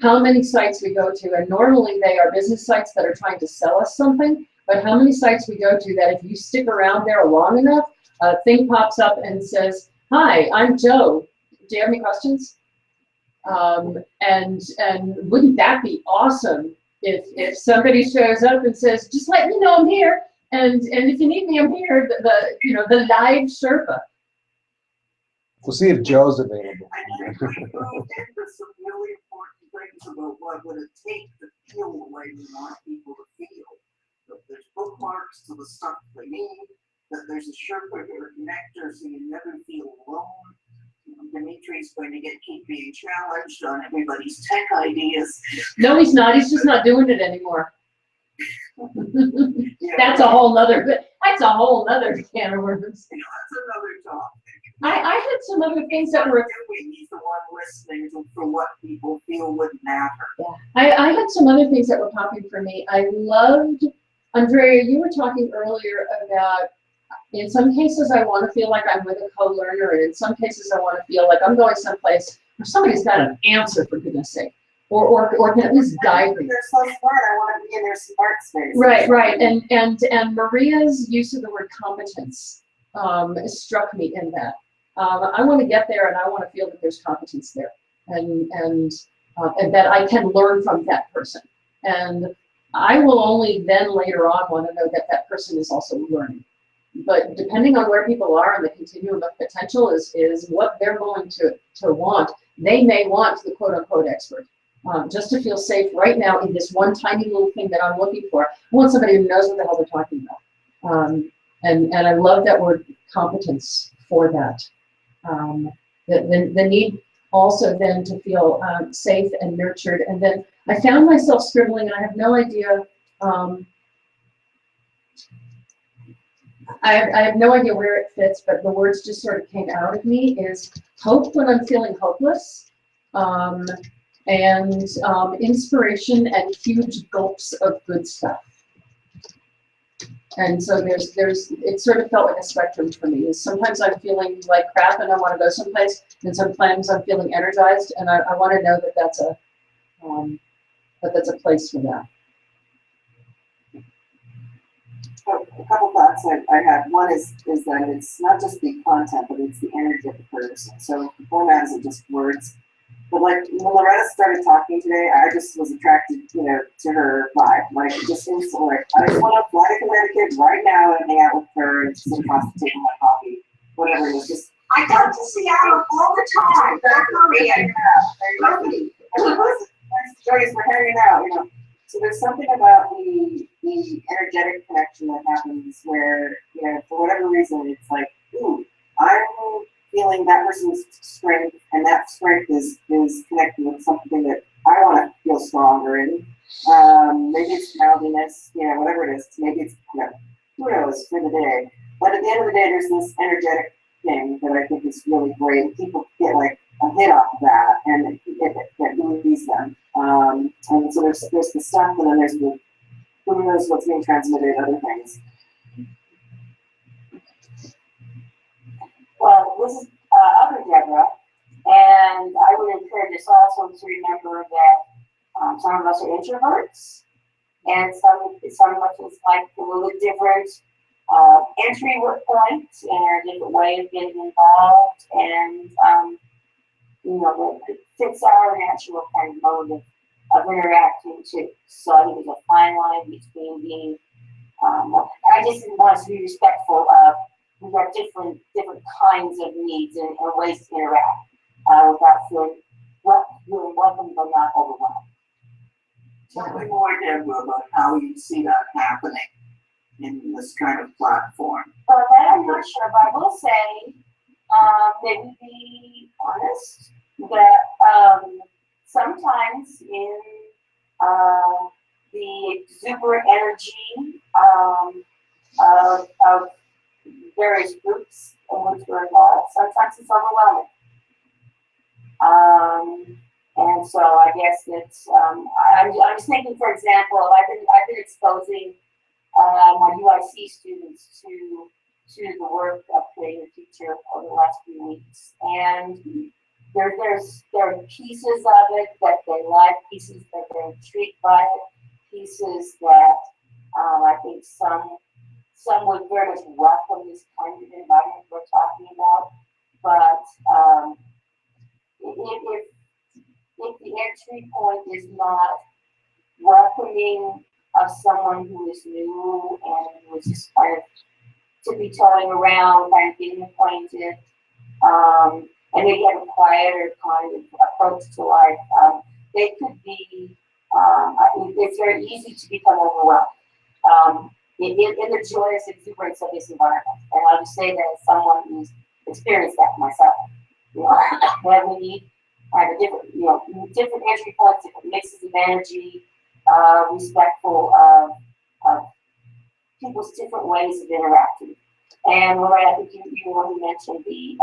How many sites we go to, and normally they are business sites that are trying to sell us something, but how many sites we go to that if you stick around there long enough, a thing pops up and says, "Hi, I'm Joe. Do you have any questions?" And wouldn't that be awesome if somebody shows up and says, "Just let me know I'm here." And if you need me, I'm here. The live Sherpa. We'll see if Joe's available. I think we moved into some really important things about what would it take to feel the way we want people to feel. That there's bookmarks to the stuff they need, that there's a Sherpa or connector so you never feel alone. Dimitri's going to keep being challenged on everybody's tech ideas. No, he's not. He's just not doing it anymore. Yeah, That's a whole nother can of worms. that's another topic. I had some other things that were. He's the one listening for what people feel would matter. Yeah, I had some other things that were popping for me. I loved, Andrea, you were talking earlier about, in some cases I want to feel like I'm with a co-learner, and in some cases I want to feel like I'm going someplace where somebody's got an answer, for goodness sake, or can at least guide me. They're so smart, I want to be in their smart space. Right, and Maria's use of the word competence struck me in that. I want to get there, and I want to feel that there's competence there, and that I can learn from that person. And I will only then later on want to know that that person is also learning. But depending on where people are in the continuum of potential is what they're going to want. They may want the quote unquote expert. Just to feel safe right now in this one tiny little thing that I'm looking for. I want somebody who knows what the hell they're talking about. And I love that word competence for that. The need also then to feel safe and nurtured. And then I found myself scribbling, and I have no idea. I have no idea where it fits, but the words just sort of came out of me is hope when I'm feeling hopeless, and inspiration and huge gulps of good stuff. And so it sort of felt like a spectrum for me. Sometimes I'm feeling like crap and I want to go someplace, and sometimes I'm feeling energized, and I want to know that that's a place for that. A couple thoughts I had. One is that it's not just the content, but it's the energy of the person. So the format isn't just words. But like when Loretta started talking today, I just was attracted, to her vibe. Like just instantly, I just want to fly to Connecticut right now and hang out with her and sit across the table, my coffee, whatever it is. Just I come to Seattle all the time. Lovely. Thanks, Joyce, for hanging out. So there's something about the energetic connection that happens where, for whatever reason, it's like, ooh, I'm feeling that person's strength, and that strength is connected with something that I want to feel stronger in. Maybe it's mouthiness, whatever it is. Maybe it's, who knows, for the day. But at the end of the day, there's this energetic thing that I think is really great. People get like a hit off of that, and it moves them. And so there's the stuff, and then there's the who knows what's being transmitted, other things. Well, this is other Deborah, and I would encourage us also to remember that some of us are introverts, and some of us like a little bit different entry point and a different way of getting involved, and it fits our natural kind of mode of interacting too. So I think there's a fine line between being. I just want us to be respectful of. We've got different kinds of needs and ways to interact without feeling welcome but not overwhelmed. Tell me more, Deborah, about how you see that happening in this kind of platform. But that I'm not sure, but I will say, maybe be honest, that sometimes in the exuberant energy of various groups in which we're involved, sometimes it's overwhelming. And so I guess it's, I'm just thinking, for example, I've been exposing my UIC students to the work of creating a future over the last few weeks. And there are pieces of it that they like, pieces that they're intrigued by it, pieces that I think some would very much welcome this kind of environment we're talking about. But if the entry point is not welcoming of someone who is new and who is just kind of tippy-toeing around, kind of getting acquainted, and maybe have a quieter kind of approach to life. They could be, it's very easy to become overwhelmed in the joyous exuberance of this environment. And I'll just say that as someone who's experienced that myself, you know, that we need kind of different, you know, different entry points, different mixes of energy, respectful of people's different ways of interacting. And Lorraine, I think you already mentioned the,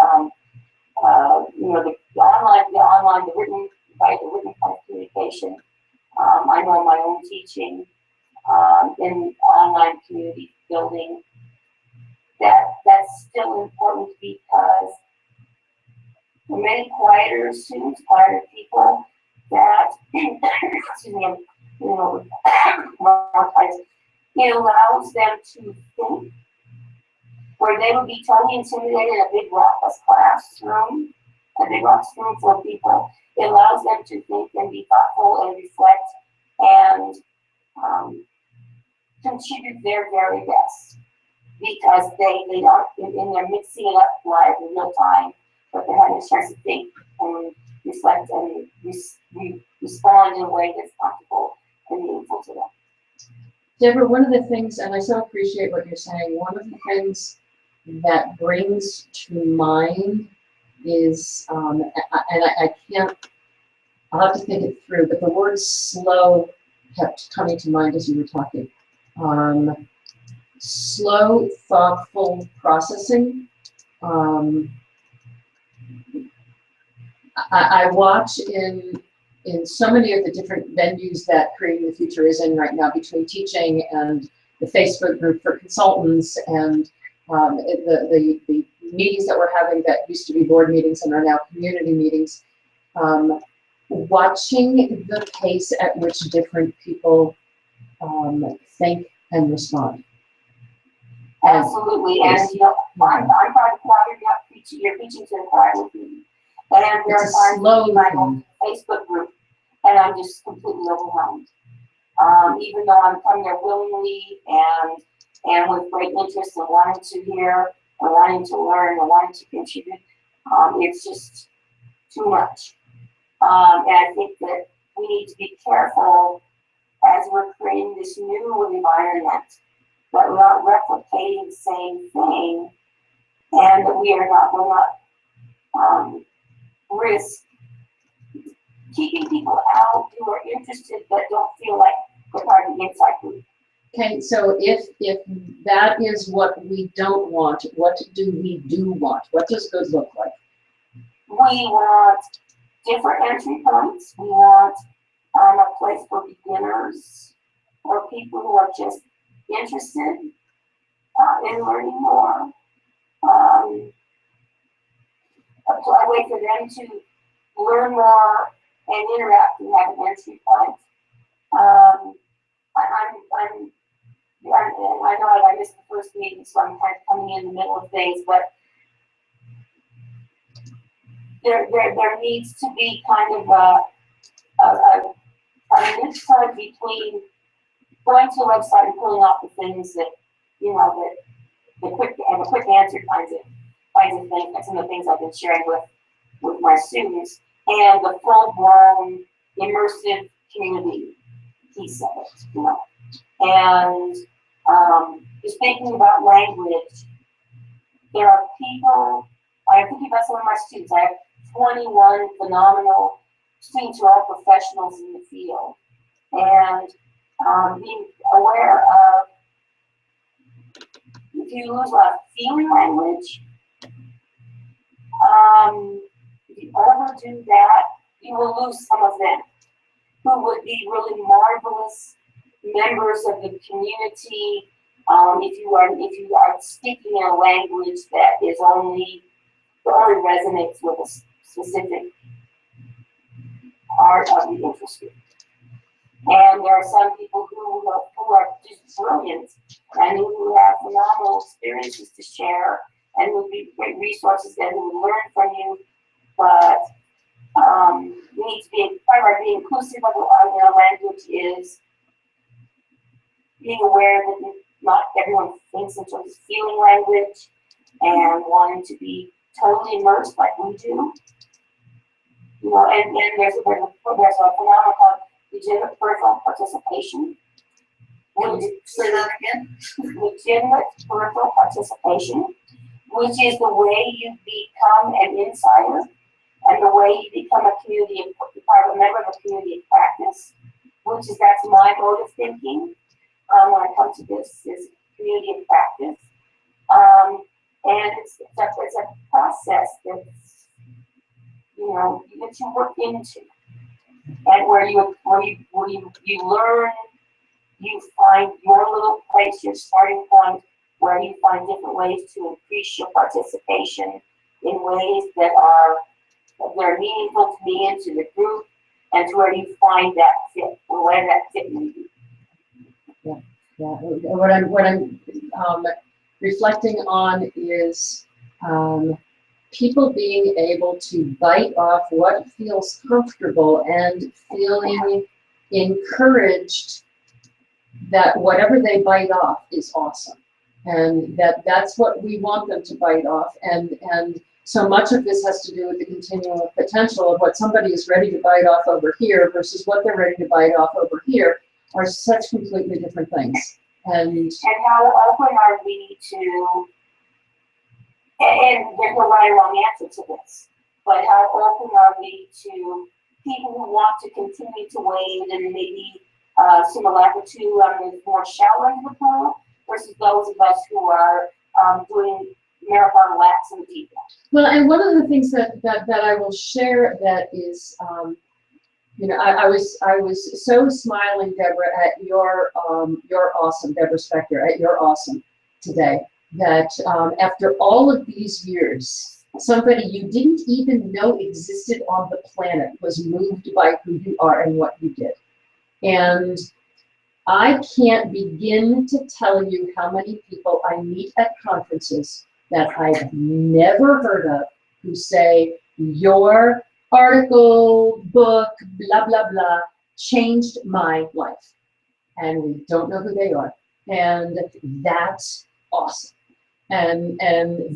you know, the online, the written kind of communication. I know my own teaching in online community building, that's still important because for many quieter students, quieter people, that excuse me, you know, it allows them to think, where they would be totally intimidated in a big raucous classroom, a big raucous room full of people. It allows them to think and be thoughtful and reflect and contribute their very best, because they aren't in there mixing it up live in real time, but they're having a chance to think and reflect and respond in a way that's comfortable and meaningful to them. Deborah, one of the things, and I so appreciate what you're saying, one of the things that brings to mind is, and I can't, I'll have to think it through, but the word slow kept coming to mind as you were talking. Slow, thoughtful processing. I watch in so many of the different venues that Creating the Future is in right now, between teaching and the Facebook group for consultants and the meetings that we're having that used to be board meetings and are now community meetings, watching the pace at which different people think and respond. Absolutely, and you know, I'm part of the choir, you're preaching to the choir with me. And there are times in my own Facebook group, and I'm just completely overwhelmed. Even though I'm coming there willingly and with great interest and wanting to hear and wanting to learn and wanting to contribute, it's just too much. And I think that we need to be careful as we're creating this new environment, that we're not replicating the same thing, and that will not risk keeping people out who are interested but don't feel like they're part of the inside group. Okay, so if that is what we don't want, what do we do want? What does good look like? We want different entry points. We want a place for beginners or people who are just interested in learning more. A way for them to learn more and interact and have an entry point. I know I missed the first meeting, so I'm kind of coming in the middle of things, but there needs to be kind of a mix between going to the website and pulling off the things that, you know, the quick answer kinds of things. That's some of the things I've been sharing with my students, and the full-blown immersive community piece of it, you know. And just thinking about language, there are people, I'm thinking about some of my students. I have 21 phenomenal students who are all professionals in the field, and being aware of, if you lose a feeling language, if you overdo that, you will lose some of them who would be really marvelous members of the community. If you are speaking in a language that is only resonates with a specific part of the interest group. And there are some people who are just brilliant and who have phenomenal experiences to share and would be great resources and who would learn from you. But we need to be, part of our being inclusive of our language is being aware that not everyone thinks in terms of feeling language and wanting to be totally immersed like we do. You know, and there's a phenomenon called legitimate peripheral participation. Say that again? Legitimate peripheral participation, which is the way you become an insider and the way you become a member of a community of practice, that's my mode of thinking when it comes to this is community of practice. And it's a process that's, you know, that you work into, and where you learn, you find your little place, your starting point, where you find different ways to increase your participation in ways that are meaningful to me and to the group, and to where you find that fit, or where that fit may be. Yeah. What I'm reflecting on is people being able to bite off what feels comfortable and feeling encouraged that whatever they bite off is awesome, and that's what we want them to bite off. And so much of this has to do with the continuum of potential of what somebody is ready to bite off over here versus what they're ready to bite off over here are such completely different things. And how open are we to, and there's no right or wrong answer to this, but how open are we to people who want to continue to wade and maybe swim a lap or two on the more shallow end of the pool versus those of us who are doing marathon laps in the deep end? Well, and one of the things that I will share that is, you know, I was so smiling, Deborah, at your awesome, Deborah Spector, at your awesome today, that after all of these years, somebody you didn't even know existed on the planet was moved by who you are and what you did. And I can't begin to tell you how many people I meet at conferences that I've never heard of who say, your article, book, blah, blah, blah, changed my life. And we don't know who they are. And that's awesome. And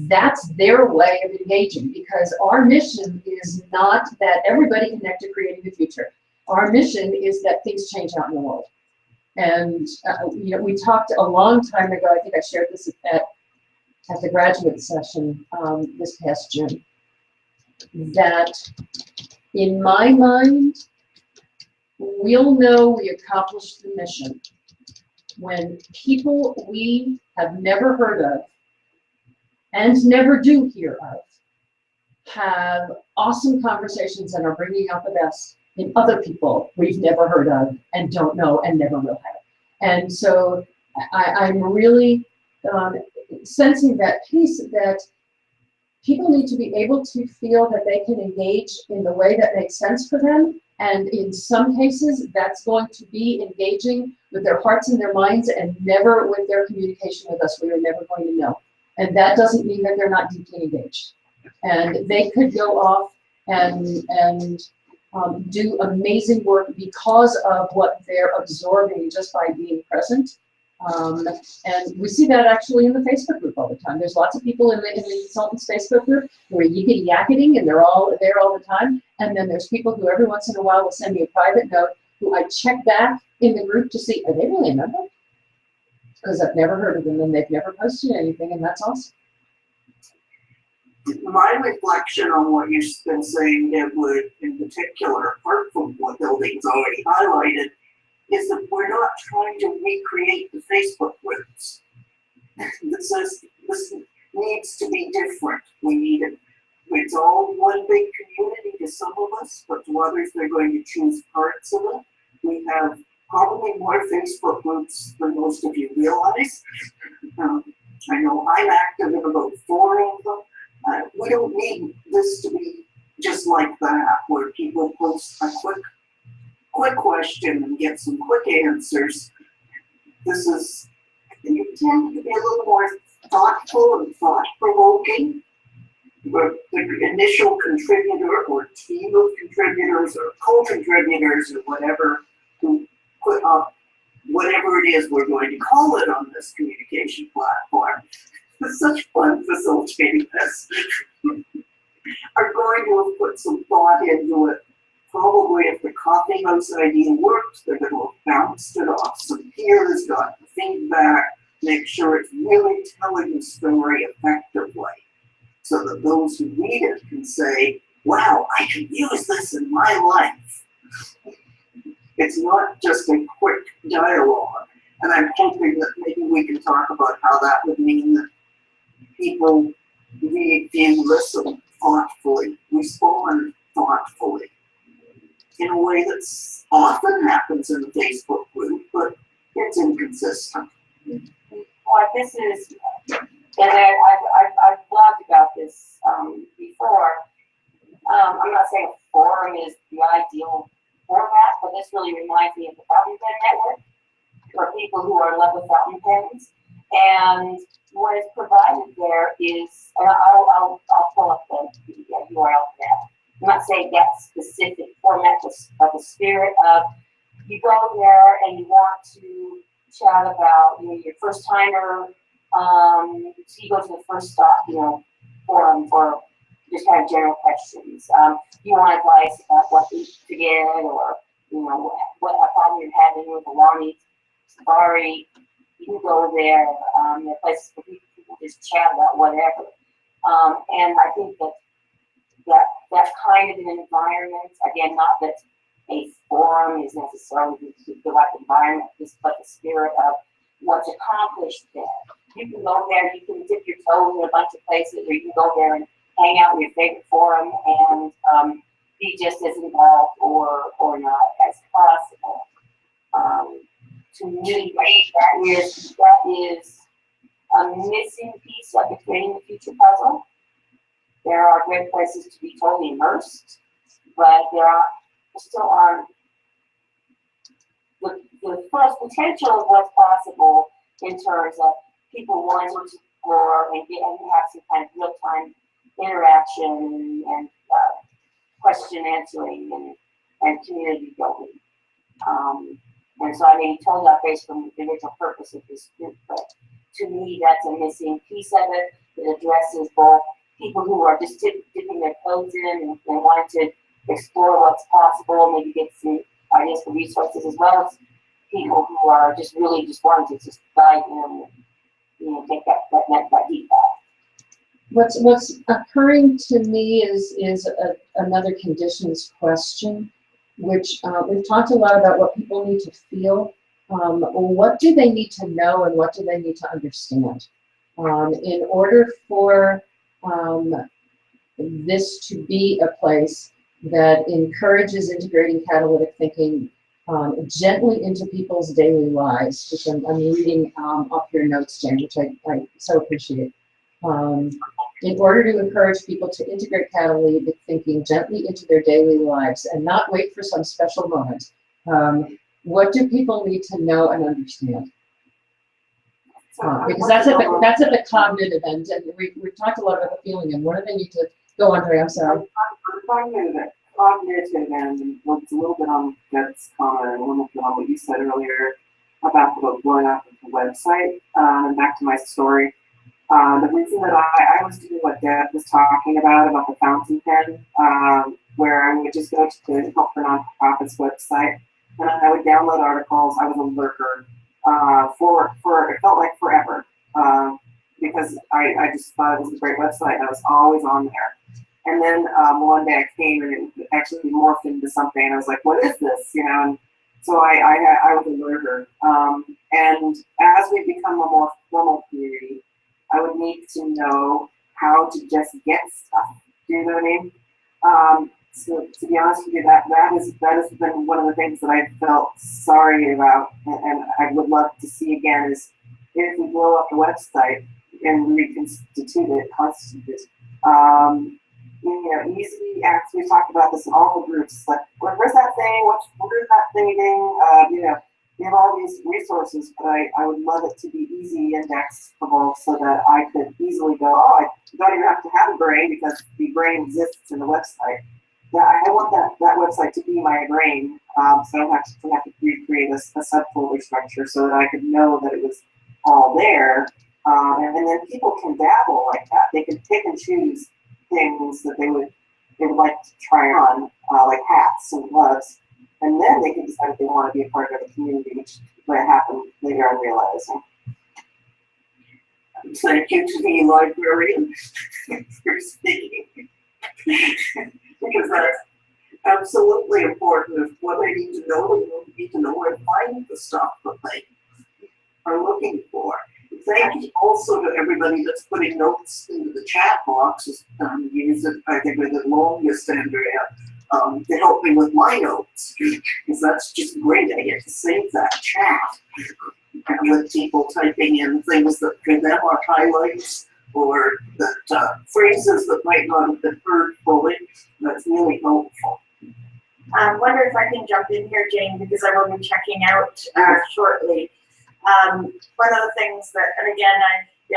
that's their way of engaging, because our mission is not that everybody connect to creating the future. Our mission is that things change out in the world. And you know, we talked a long time ago, I think I shared this at the graduate session this past June, that in my mind, we'll know we accomplished the mission when people we have never heard of and never do hear of have awesome conversations and are bringing out the best in other people we've never heard of and don't know and never will have. And so I'm really sensing that piece, that people need to be able to feel that they can engage in the way that makes sense for them. And in some cases, that's going to be engaging with their hearts and their minds and never with their communication with us. We are never going to know. And that doesn't mean that they're not deeply engaged. And they could go off and do amazing work because of what they're absorbing just by being present. And we see that actually in the Facebook group all the time. There's lots of people in the consultants Facebook group who are yickety-yakketing and they're all there all the time. And then there's people who every once in a while will send me a private note who I check back in the group to see, are they really a member? Because I've never heard of them and they've never posted anything, and that's awesome. My reflection on what you've been saying, Edward, in particular, apart from what Building's already highlighted, is that we're not trying to recreate the Facebook groups. This needs to be different. We need it. It's all one big community to some of us, but to others, they're going to choose parts of it. We have probably more Facebook groups than most of you realize. I know I'm active in about 4 of them. We don't need this to be just like that, where people post a quick question and get some quick answers. This is intended to be a little more thoughtful and thought-provoking. The initial contributor or team of contributors or co-contributors or whatever who put up whatever it is we're going to call it on this communication platform. It's such fun facilitating this. Are going to have put some thought into it. Probably if the coffee house idea worked, they're going to have bounced it off some peers, got the feedback, make sure it's really telling the story effectively, so that those who read it can say, wow, I can use this in my life. It's not just a quick dialogue. And I'm hoping that maybe we can talk about how that would mean that people read, view, listen thoughtfully, respond thoughtfully, in a way that's often happens in the Facebook group, but it's inconsistent. Well, this is, and I've blogged about this before. I'm not saying a forum is the ideal format, but this really reminds me of the Fountain Pen Network, for people who are in love with fountain pens. And what is provided there is, and I'll pull up the URL now. I'm not saying that specific format, but the spirit of, you go there and you want to chat about, your first timer, so you go to the first stop, forum for just kind of general questions. You want advice about what to get, or, what problem you're having with a long safari. You can go there. There are places where people just chat about whatever. And I think that kind of an environment, again, not that a forum is necessarily the right environment, but the spirit of what's accomplished there. You can go there, you can dip your toes in a bunch of places, or you can go there and hang out in your favorite forum and be just as involved or not as possible. To me, that is a missing piece of the Creating the Future puzzle. There are great places to be totally immersed, but still aren't the first potential of what's possible in terms of people wanting to explore and have some kind of real-time interaction and question answering and community building. And so I may be totally off base from the original purpose of this group, but to me, that's a missing piece of it. It addresses both people who are just dipping their toes in and wanting to explore what's possible, maybe get some ideas for resources, as well as people who are just really just wanting to just dive in and take that deep dive. What's occurring to me is another conditions question, which we've talked a lot about what people need to feel. What do they need to know and what do they need to understand? In order for this to be a place that encourages integrating catalytic thinking gently into people's daily lives, which I'm reading off your notes, Jan, which I so appreciate. In order to encourage people to integrate catalytic thinking gently into their daily lives and not wait for some special moment, what do people need to know and understand? Because that's at the cognitive end, and we've talked a lot about the feeling, and what do they need to go, Andre? I'm sorry. Cognitive end, and it's a little bit on Deb's comment, and a little bit on what you said earlier about the blowing up of the website. And back to my story. The reason that I was doing what Deb was talking about the fountain pen, where I would just go to the Help for Nonprofits website, and I would download articles. I was a lurker for it felt like forever, because I just thought it was a great website. I was always on there. And then one day I came and it actually morphed into something, and I was like, what is this? And so I was a lurker. And as we become a more formal community, I would need to know how to just get stuff. Do you know what I mean? So to be honest with you, that has been one of the things that I felt sorry about, and I would love to see again, is if we blow up the website and reconstitute it, easy access. We talked about this in all the groups. Like, where's that thing? Where's that thing? We have all these resources, but I would love it to be easy indexable so that I could easily go, I don't even have to have a brain because the brain exists in the website. Yeah, I want that website to be my brain, So I have to recreate a subfolder structure so that I could know that it was all there. And then people can dabble like that. They can pick and choose things that they would like to try on, like hats and gloves. And then they can decide if they want to be a part of the community, which might happen later on realizing. Thank you to the librarian for speaking. Because that's absolutely important. If what they need to know, they need to know where to find the stuff that they are looking for. Thank you also to everybody that's putting notes into the chat boxes. Use it, I think, with the longest, Andrea, to help me with my notes, because that's just great. I get to save that chat and with people typing in things that for them are highlights or that phrases that might not have been heard fully. That's really helpful. I wonder if I can jump in here, Jane, because I will be checking out shortly. One of the things that, and again,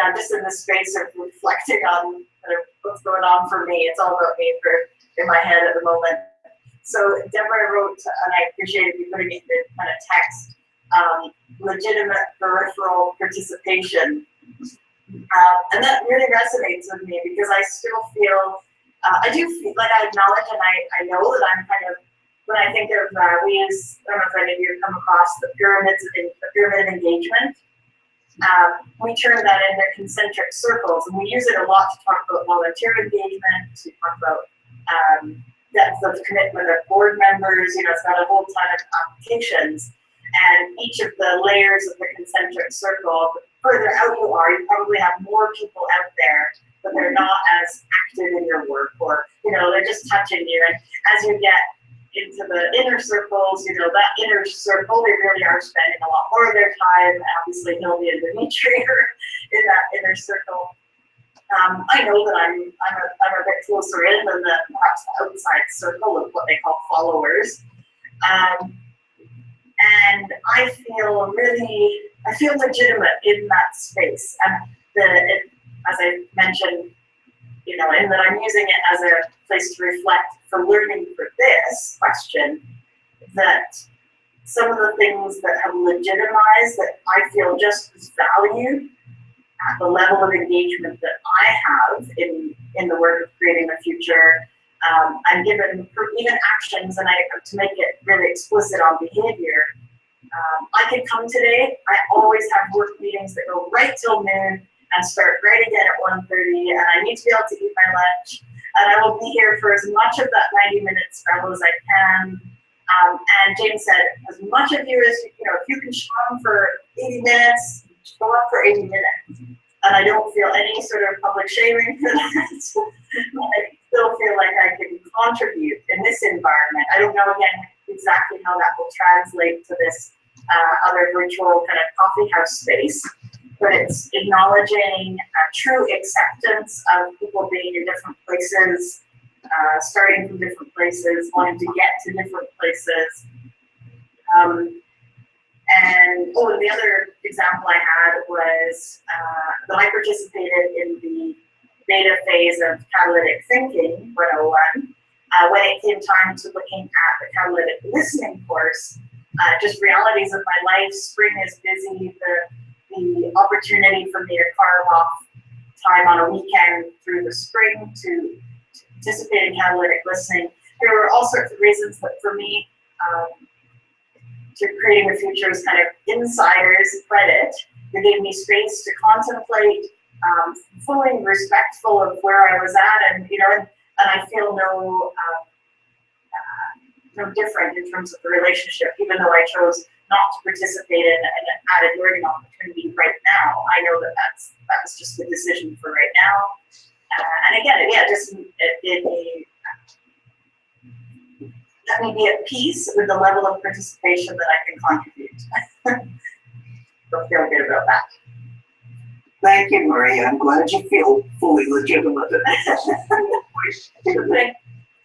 I'm just in the space of reflecting on kind of what's going on for me. It's all about me in my head at the moment. So Deborah wrote, and I appreciated you putting it in kind of text, legitimate peripheral participation. And that really resonates with me because I still feel, I do feel like I acknowledge and I know that I'm kind of, when I think of, we use, I don't know if any of you have come across the pyramid of engagement. We turn that into concentric circles, and we use it a lot to talk about volunteer engagement, to talk about depth of commitment of board members. You know, it's got a whole ton of applications, and each of the layers of the concentric circle, the further out you are, you probably have more people out there, but they're not as active in your work, or, you know, they're just touching you. And as you get into the inner circles, you know, that inner circle, they really are spending a lot more of their time. Obviously, Hildy and Dimitri are in that inner circle. I know that I'm a bit closer in than the perhaps the outside circle of what they call followers. And I feel legitimate in that space. And as I mentioned, you know, in that I'm using it as a place to reflect for learning for this question, that some of the things that have legitimized that I feel just as valued at the level of engagement that I have in the work of creating a future, I'm given even actions, and to make it really explicit on behavior. I could come today, I always have work meetings that go right till noon and start right again at 1:30, and I need to be able to eat my lunch, and I will be here for as much of that 90-minute spell as I can. And James said, as much of you as, you know, if you can show up for 80 minutes, go up for 80 minutes. And I don't feel any sort of public shaming for that. I still feel like I can contribute in this environment. I don't know, again, exactly how that will translate to this other virtual kind of coffee house space, but it's acknowledging true acceptance of people being in different places, starting from different places, wanting to get to different places. And the other example I had was that I participated in the beta phase of Catalytic Thinking 101 when it came time to looking at the Catalytic Listening course. Just realities of my life, spring is busy, the opportunity for me to carve off time on a weekend through the spring to participate in Catalytic Listening. There were all sorts of reasons, but for me, to creating the future is kind of insider's credit. It gave me space to contemplate, fully respectful of where I was at, and, you know, and I feel no different in terms of the relationship, even though I chose not to participate in an added learning opportunity right now. I know that that's just the decision for right now. And again, yeah, just let me be at peace with the level of participation that I can contribute. So feel good about that. Thank you, Maria. I'm glad you feel fully legitimate.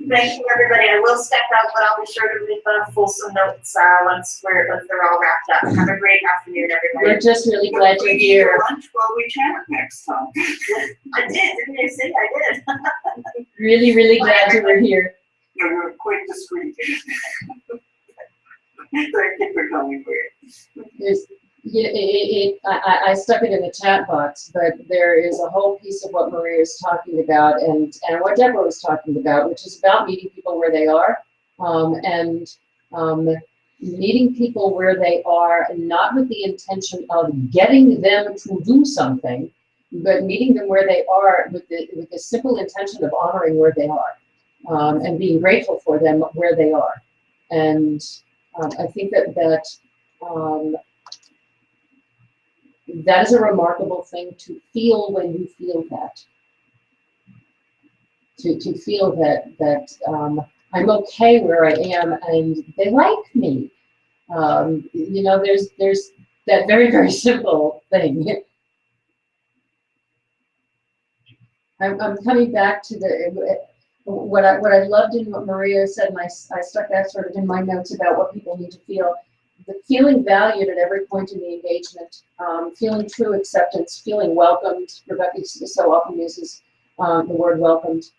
Thank you, everybody. I will step out, but I'll be sure to leave the fulsome notes once they're all wrapped up. Have a great afternoon, everybody. We're just really glad you're here. Lunch while we chat next time. I did, didn't you see? I did. Really, really glad you were here. You're quite discreet. Thank you for coming, Maria. There's, I stuck it in the chat box, but there is a whole piece of what Maria is talking about and what Deborah was talking about, which is about meeting people where they are, and meeting people where they are, not with the intention of getting them to do something, but meeting them where they are with the simple intention of honoring where they are, and being grateful for them where they are. And I think that is a remarkable thing to feel when you feel that. To feel that I'm okay where I am and they like me. You know, there's that very, very simple thing. I'm coming back to what I loved in what Maria said, and I stuck that sort of in my notes about what people need to feel. The feeling valued at every point in the engagement, feeling true acceptance, feeling welcomed. Rebecca so often uses the word welcomed.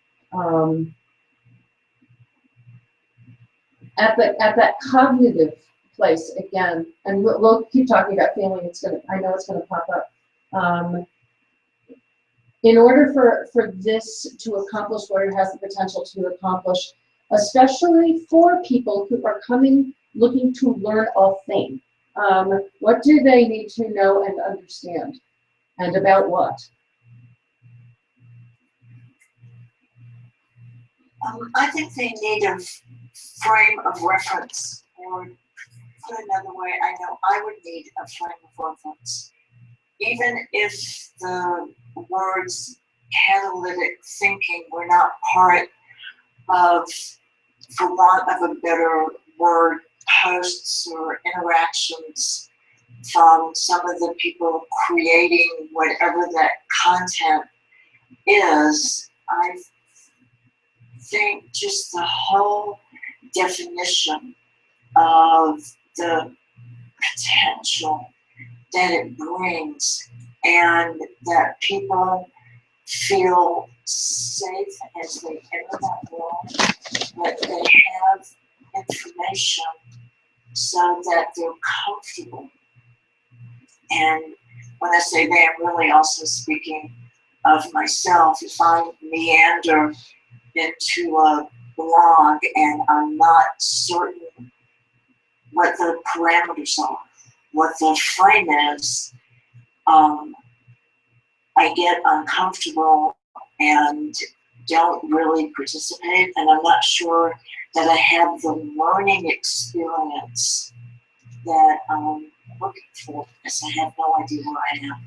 At that cognitive place again, and we'll keep talking about feeling. I know it's gonna pop up. In order for this to accomplish what it has the potential to accomplish, especially for people who are coming looking to learn a thing, what do they need to know and understand, and about what? I think they need a frame of reference, or put another way, I know I would need a frame of reference. Even if the words catalytic thinking were not part of, for want of a better word, posts or interactions from some of the people creating whatever that content is, I think just the whole definition of the potential that it brings, and that people feel safe as they enter that world, that they have information so that they're comfortable. And when I say they, I'm really also speaking of myself. If I meander into a blog and I'm not certain what the parameters are, what the frame is, I get uncomfortable and don't really participate, and I'm not sure that I have the learning experience that I'm looking for, because I have no idea where I am.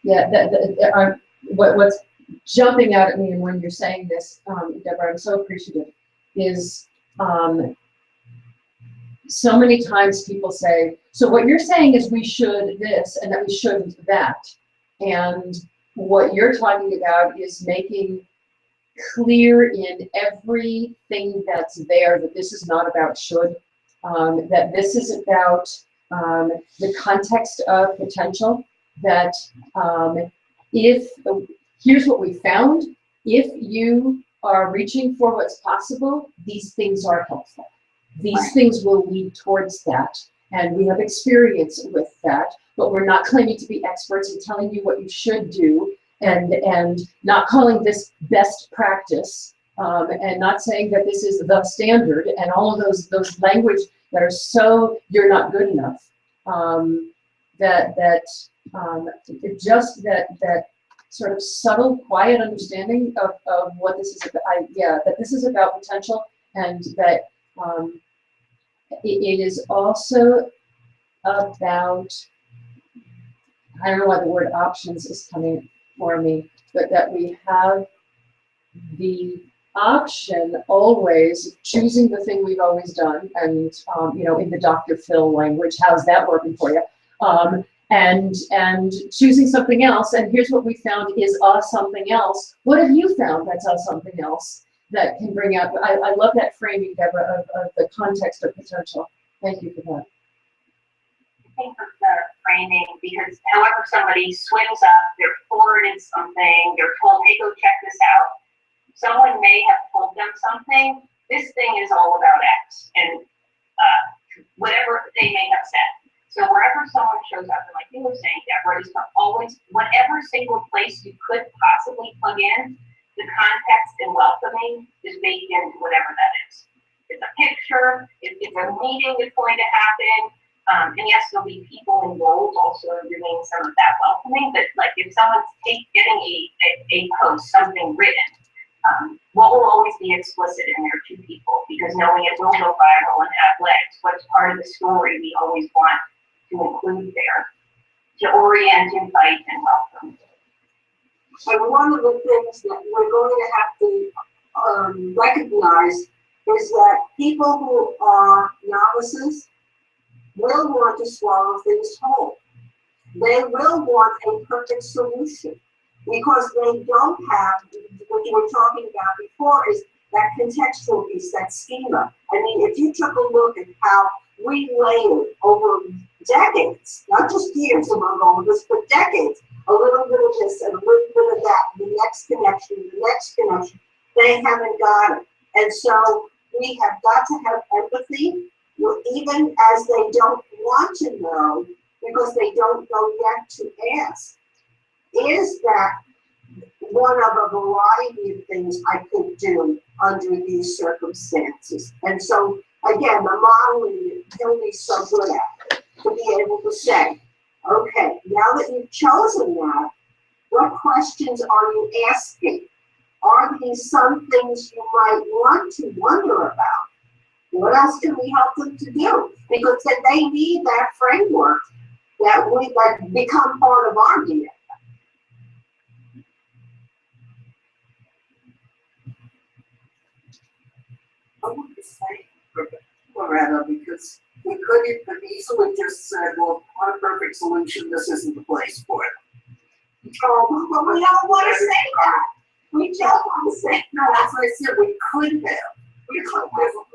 Yeah, what's jumping out at me, and when you're saying this, Deborah, I'm so appreciative, is so many times people say, so what you're saying is we should this and that we shouldn't that. And what you're talking about is making clear in everything that's there that this is not about should, that this is about the context of potential, that here's what we found, if you are reaching for what's possible, these things are helpful. These things will lead towards that, and we have experience with that, but we're not claiming to be experts and telling you what you should do, and not calling this best practice, and not saying that this is the standard, and all of those language that are so you're not good enough, that sort of subtle, quiet understanding of what this is about, that this is about potential, and that it is also about, I don't know why the word options is coming for me, but that we have the option always of choosing the thing we've always done, and you know, in the Dr. Phil language, how's that working for you? And choosing something else, and here's what we found is something else. What have you found that's something else that can bring out, I love that framing, Deborah, of the context of potential. Thank you for that. I think of the framing, because however somebody swims up, they're forward in something, they're told, hey, go check this out. Someone may have told them something, this thing is all about X. And whatever they may have said. So wherever someone shows up, and like you were saying, Deborah, is to always, whatever single place you could possibly plug in, the context and welcoming is baked into whatever that is. It's a picture, it's a meeting that's going to happen, and yes, there'll be people in roles also doing some of that welcoming, but like if someone's getting a post, something written, what will always be explicit in there to people, because knowing it will go viral and have legs, what's part of the story we always want to include there, to orient, invite, and welcome. And one of the things that we're going to have to recognize is that people who are novices will want to swallow things whole. They will want a perfect solution because they don't have what you were talking about before is that contextual piece, that schema. I mean, if you took a look at how we layered over decades, not just years among all of us, but decades, a little bit of this and a little bit of that, the next connection, they haven't got it. And so we have got to have empathy, even as they don't want to know, because they don't know yet to ask. Is that one of a variety of things I could do under these circumstances? And so, again, the modeling, Hildy's so good at it, to be able to say, okay, now that you've chosen that, what questions are you asking? Are these some things you might want to wonder about? What else can we help them to do? Because they need that framework that become part of our DNA. I want to say, Loretta, because we could have easily just said, well, what a perfect solution, this isn't the place for it. Oh, but we don't want to say that. We just want to say, No, as I said, we could have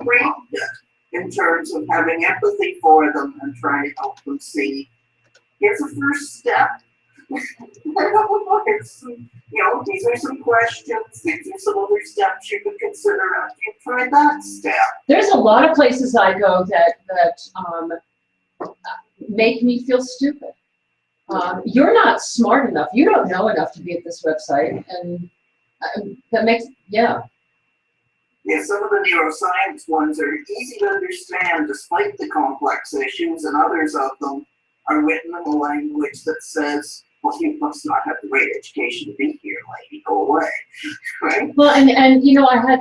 framed it in terms of having empathy for them and trying to help them see, here's a first step. These are some questions, these are some other steps you could consider after you've tried that step. There's a lot of places I go that make me feel stupid. You're not smart enough. You don't know enough to be at this website, and that makes Yeah, some of the neuroscience ones are easy to understand despite the complex issues, and others of them are written in a language that says, well, you must not have the right education to be here, lady, go away, right? well, and you know, I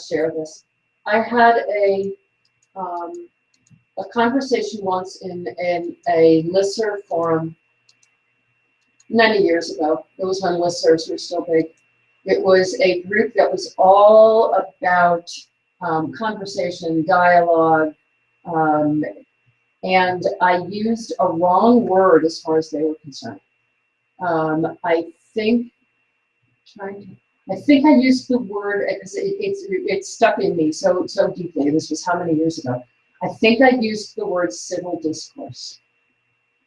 share this. I had a conversation once in a listserv forum many years ago. It was when listservs were still big. It was a group that was all about conversation, dialogue, and I used a wrong word as far as they were concerned. I think I used the word because it stuck in me so deeply. This was how many years ago? I think I used the word civil discourse.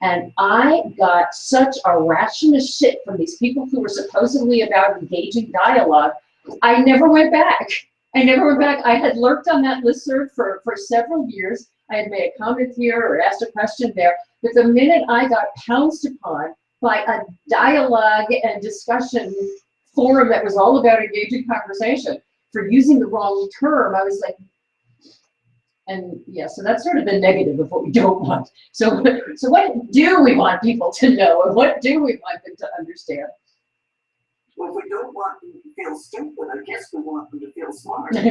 And I got such a ration of shit from these people who were supposedly about engaging dialogue. I never went back. I had lurked on that listserv for several years. I had made a comment here or asked a question there. But the minute I got pounced upon by a dialogue and discussion forum that was all about engaging conversation for using the wrong term, I was like, and yeah, so that's sort of the negative of what we don't want. So what do we want people to know, and what do we want them to understand? Well, if we don't want them to feel stupid, I guess we want them to feel smart. Or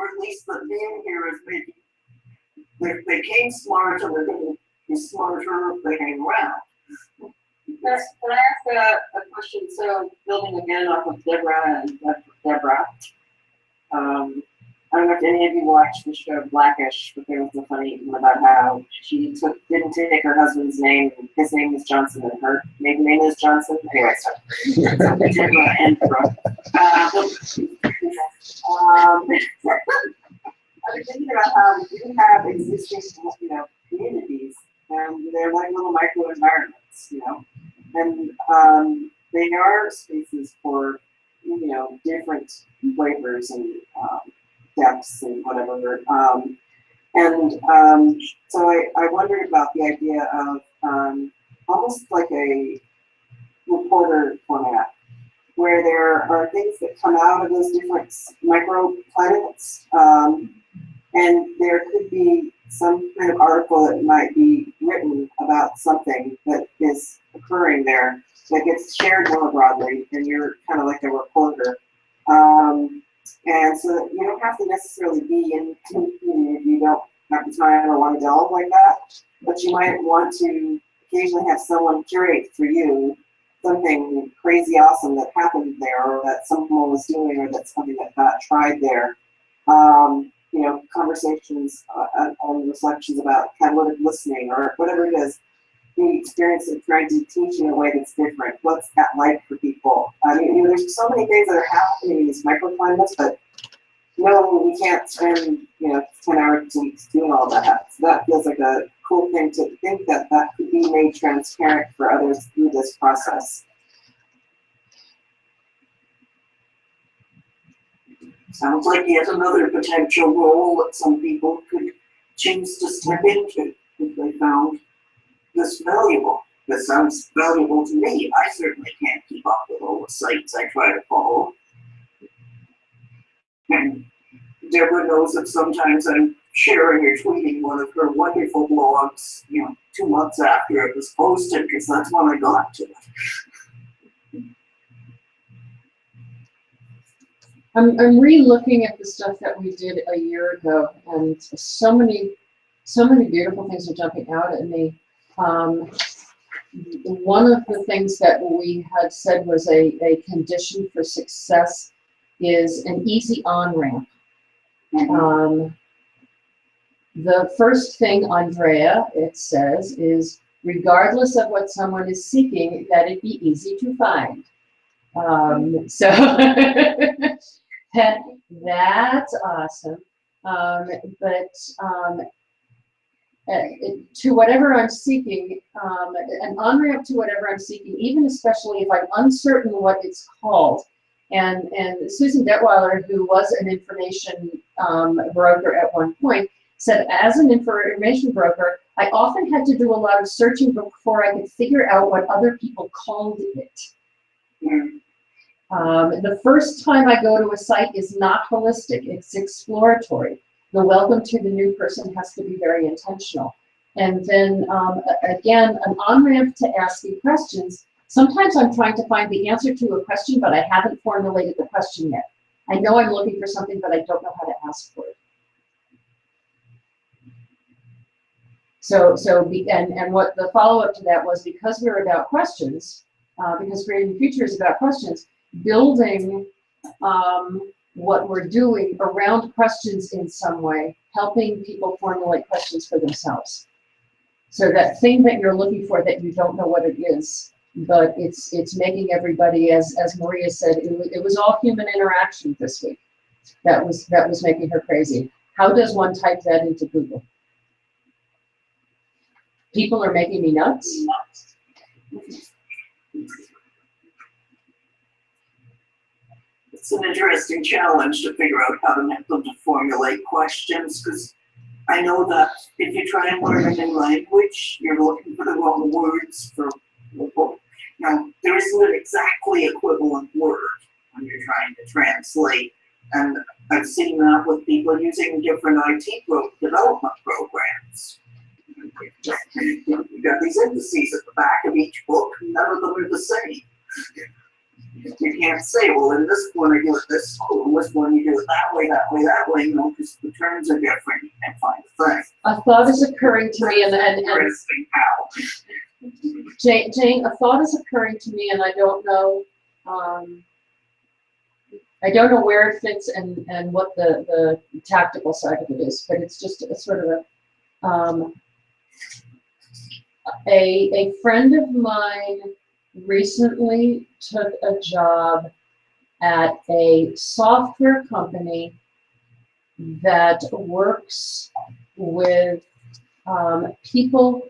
at least the theme here is maybe they became smart and they're going to be smarter if they hang around. Can I ask a question? So building again off of Deborah and Deborah, I don't know if any of you watched the show Blackish, but there was a funny one about how she didn't take her husband's name. His name is Johnson and her maiden name is Johnson. Anyway, so Deborah and Deborah. I was thinking about how we do have existing, communities, and they're like little micro environments, and they are spaces for, different flavors and depths and whatever. So I wondered about the idea of almost like a reporter format, where there are things that come out of those different microplanets, and there could be some kind of article that might be written about something that is occurring there that gets shared more broadly, and you're kind of like a reporter. And so you don't have to necessarily be in if you don't have the time or want to delve like that, but you might want to occasionally have someone curate for you something crazy awesome that happened there, or that someone was doing, or that something that got tried there. You know, conversations and reflections about catalytic listening, or whatever it is, the experience of trying to teach in a way that's different. What's that like for people? I mean, you know, there's so many things that are happening in these microclimates, but no, we can't spend, 10 hours a week doing all that. So that feels like a cool thing to think that could be made transparent for others through this process. Sounds like yet another potential role that some people could choose to step into if they found this valuable. This sounds valuable to me. I certainly can't keep up with all the sites I try to follow. And Deborah knows that sometimes I'm sharing or tweeting one of her wonderful blogs, 2 months after it was posted, because that's when I got to it. I'm re-looking at the stuff that we did a year ago, and so many beautiful things are jumping out at me. One of the things that we had said was a condition for success is an easy on-ramp. The first thing, Andrea, it says, is regardless of what someone is seeking, that it be easy to find. So that's awesome. To whatever I'm seeking, an on-ramp to whatever I'm seeking, even especially if I'm uncertain what it's called. And Susan Detweiler, who was an information broker at one point, said, as an information broker, I often had to do a lot of searching before I could figure out what other people called it. The first time I go to a site is not holistic, it's exploratory. The welcome to the new person has to be very intentional. And then again, an on-ramp to asking questions. Sometimes I'm trying to find the answer to a question, but I haven't formulated the question yet. I know I'm looking for something, but I don't know how to ask for it. And what the follow-up to that was, because we're about questions, because Creating the Future is about questions, building what we're doing around questions in some way, helping people formulate questions for themselves. So that thing that you're looking for that you don't know what it is, but it's making everybody, as Maria said, it was all human interaction this week. That was making her crazy. How does one type that into Google? People are making me nuts. It's an interesting challenge to figure out how to get them to formulate questions, because I know that if you try and learn a new language, you're looking for the wrong words for, there isn't an exactly equivalent word when you're trying to translate. And I've seen that with people using different IT development programs. You got these indices at the back of each book, none of them are the same. You can't say, well, in this one I do it this way, in this one you do it that way, because the terms are different. You can't find a thing. A thought is occurring to me, and Jane, a thought is occurring to me, and I don't know where it fits and what the tactical side of it is, but it's just a sort of a friend of mine recently took a job at a software company that works with people,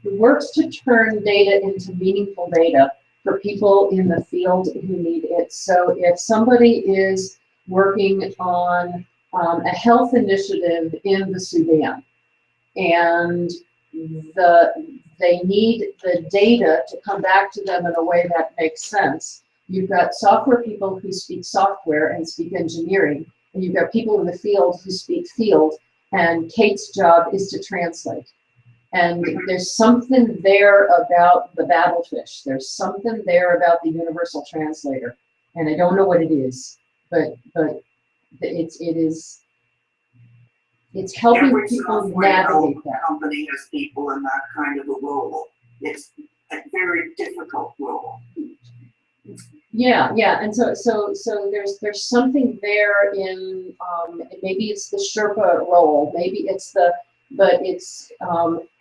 works to turn data into meaningful data for people in the field who need it. So if somebody is working on a health initiative in the Sudan. And they need the data to come back to them in a way that makes sense. You've got software people who speak software and speak engineering, and you've got people in the field who speak field, and Kate's job is to translate. And there's something there about the battlefish. There's something there about the universal translator. And I don't know what it is, but it's helping Every people software navigate that. company has people in that kind of a role. It's a very difficult role. Yeah, and so there's something there in maybe it's the Sherpa role, maybe it's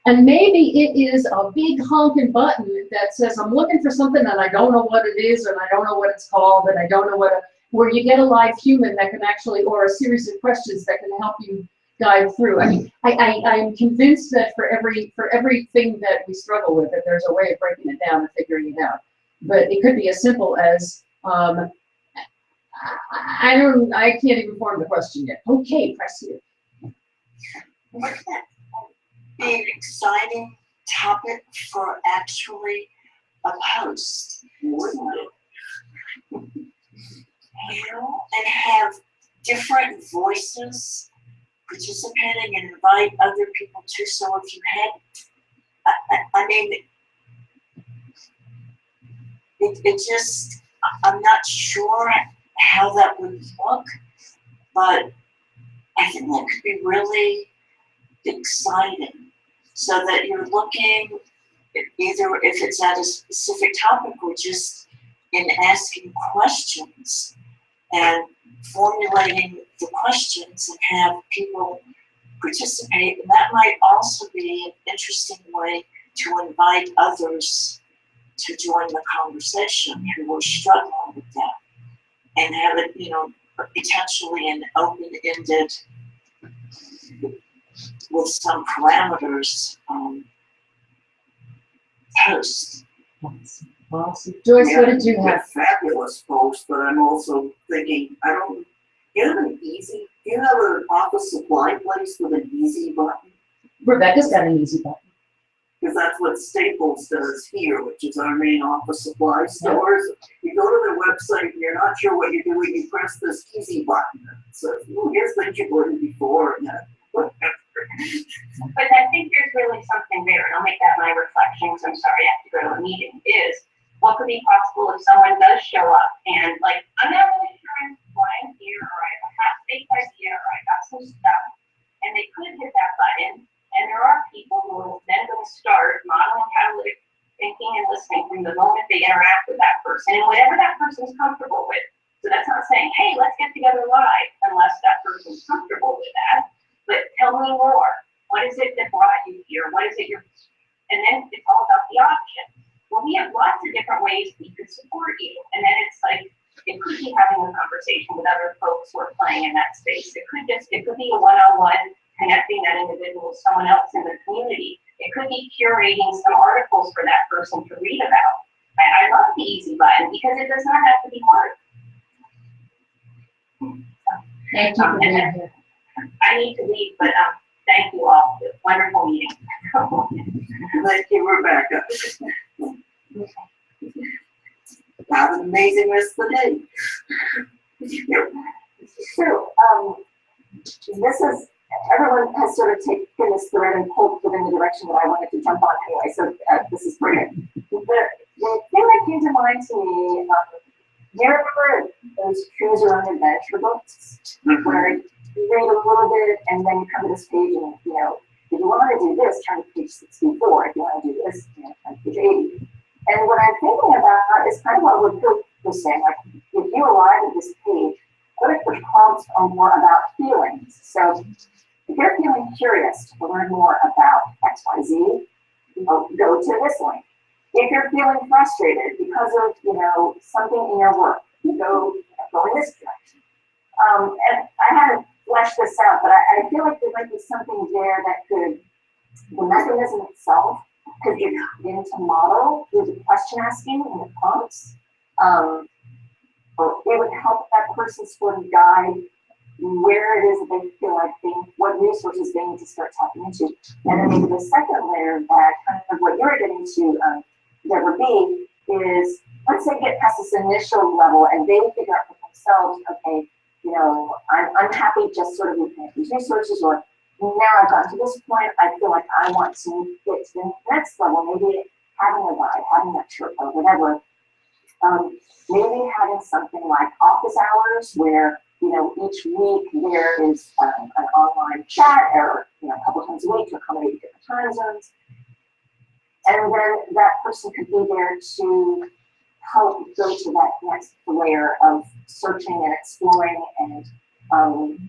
and maybe it is a big honking button that says I'm looking for something and I don't know what it is, and I don't know what it's called, and I don't know where you get a live human that can actually, or a series of questions that can help you guide through. I mean, I'm convinced that for everything that we struggle with, that there's a way of breaking it down and figuring it out. But it could be as simple as I can't even form the question yet. Okay, press here. Wouldn't that be an exciting topic for actually a host? Wouldn't it? You know, and have different voices participating and invite other people too. So if you had, I mean, it just, I'm not sure how that would look, but I think that could be really exciting, so that you're looking either if it's at a specific topic or just in asking questions and formulating the questions and have people participate. And that might also be an interesting way to invite others to join the conversation who are struggling with that, and have it, you know, potentially an open-ended with some parameters post. Awesome. Joyce, what did you Yeah, have? fabulous post, but I'm also thinking, do you have an office supply place with an easy button? Rebecca's got an easy button. Because that's what Staples does here, which is our main office supply stores. You go to their website and you're not sure what you're doing, you press this easy button. And it says, oh, here's things you've ordered before. And But I think there's really something there, and I'll make that my reflection, because I'm sorry I have to go to a meeting, is what could be possible if someone does show up and, like, I'm not really sure why I'm here, or I have a half-baked idea, or I got some stuff, and they could hit that button, and there are people who are then going to start modeling catalytic thinking and listening from the moment they interact with that person, and whatever that person's comfortable with. So that's not saying, hey, let's get together live, unless that person's comfortable with that. But tell me more. What is it that brought you here? What is it and then it's all about the option. Well, we have lots of different ways we could support you. And then it's like, it could be having a conversation with other folks who are playing in that space. It could be a one-on-one connecting that individual with someone else in the community. It could be curating some articles for that person to read about. I love the easy button because it does not have to be hard. Thank you for being here. I need to leave, but thank you all. Wonderful meeting. thank you, Rebecca. Have an amazing rest of the day. So, this is, everyone has sort of taken this thread and pulled it in the direction that I wanted to jump on anyway, so this is brilliant. The thing that came to mind to me, you remember those Choose Your Own Adventure books, where you read a little bit and then you come to this page and, you know, if you want to do this, turn to page 64. If you want to do this, turn to page 80. And what I'm thinking about is kind of what Luke was saying, like, if you arrive at this page, what if the prompts are more about feelings? So if you're feeling curious to learn more about XYZ, you know, go to this link. If you're feeling frustrated because of, you know, something in your work, go in this direction. And I haven't fleshed this out, but I feel like there might be something there that could, the mechanism itself could begin to model through the question asking and the prompts. Or it would help that person sort of guide where it is that they feel like what resources they need to start tapping into. And then maybe the second layer of that, kind of what you're getting to, Deborah B, is once they get past this initial level and they figure out for themselves, okay, you know, I'm happy just sort of looking at these resources, or now I've gotten to this point, I feel like I want to get to the next level, maybe having a guide, having that Sherpa, whatever. Maybe having something like office hours where, you know, each week there is an online chat, or, you know, a couple times a week to accommodate different time zones. And then that person could be there to help go to that next layer of searching and exploring, and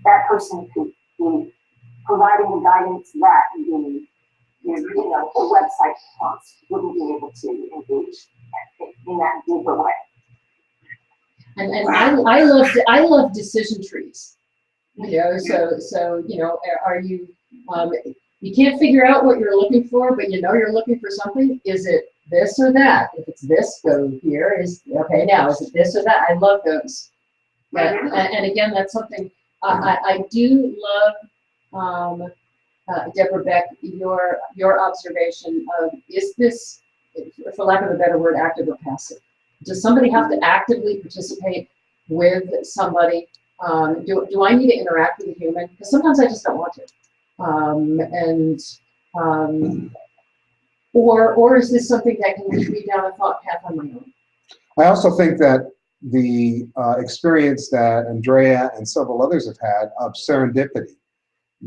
that person could be providing the guidance that the, you know, the website prompts wouldn't be able to engage in that deeper way. And I love decision trees. You know, so you know, are you you can't figure out what you're looking for, but you know you're looking for something. Is it this or that? If it's this, go here. Is okay now. Is it this or that? I love those. And again, that's something I do love. Deborah Beck, your observation of, is this, for lack of a better word, active or passive? Does somebody have to actively participate with somebody? Do I need to interact with a human? Because sometimes I just don't want to. Or is this something that can lead me down a thought path on my own? I also think that the experience that Andrea and several others have had of serendipity,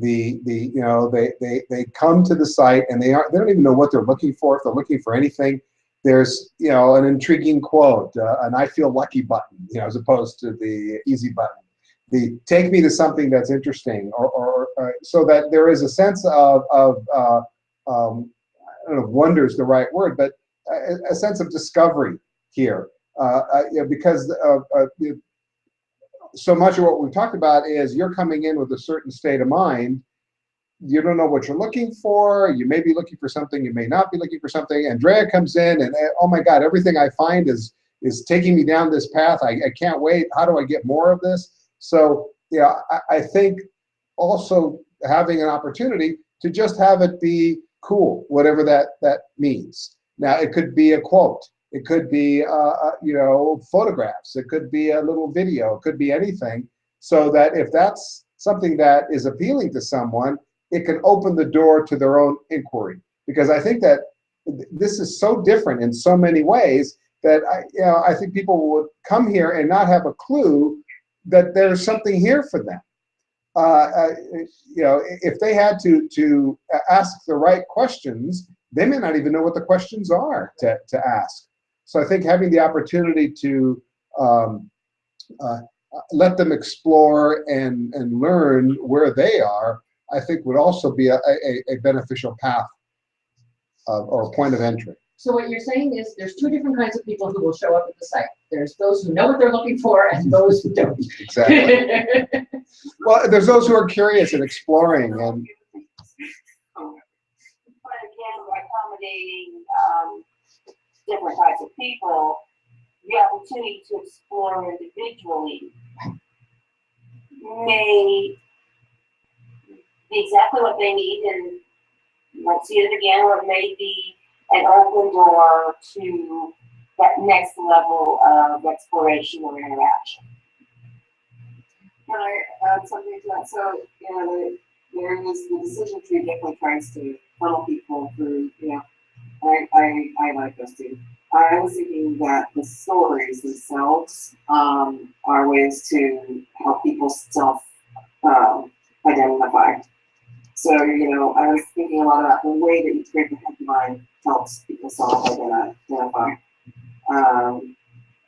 you know, they come to the site and they don't even know what they're looking for, if they're looking for anything. There's, you know, an intriguing quote, an I feel lucky button, you know, as opposed to the easy button. The take me to something that's interesting, or so that there is a sense of I don't know if wonder is the right word, but a sense of discovery here, you know, because so much of what we've talked about is you're coming in with a certain state of mind. You don't know what you're looking for. You may be looking for something. You may not be looking for something. Andrea comes in and, oh my God, everything I find is taking me down this path. I can't wait. How do I get more of this? So, yeah, I think also having an opportunity to just have it be cool, whatever that means. Now, it could be a quote. It could be, you know, photographs. It could be a little video. It could be anything. So that if that's something that is appealing to someone, it can open the door to their own inquiry. Because I think that this is so different in so many ways that I think people would come here and not have a clue that there's something here for them. You know, if they had to ask the right questions, they may not even know what the questions are to ask. So I think having the opportunity to let them explore and learn where they are, I think would also be a beneficial path or point of entry. So what you're saying is there's two different kinds of people who will show up at the site. There's those who know what they're looking for and those who don't. Exactly. Well, there's those who are curious and exploring. And But again, we're accommodating different types of people. The opportunity to explore individually may be exactly what they need, and you won't see it again, or it may be an open door to that next level of exploration or interaction. Can I add something to that? So, you know, there is the decision tree definitely tries to funnel people through, you know, I like those too. I was thinking that the stories themselves are ways to help people identify. So, you know, I was thinking a lot about the way that you create the headline helps people self-identify.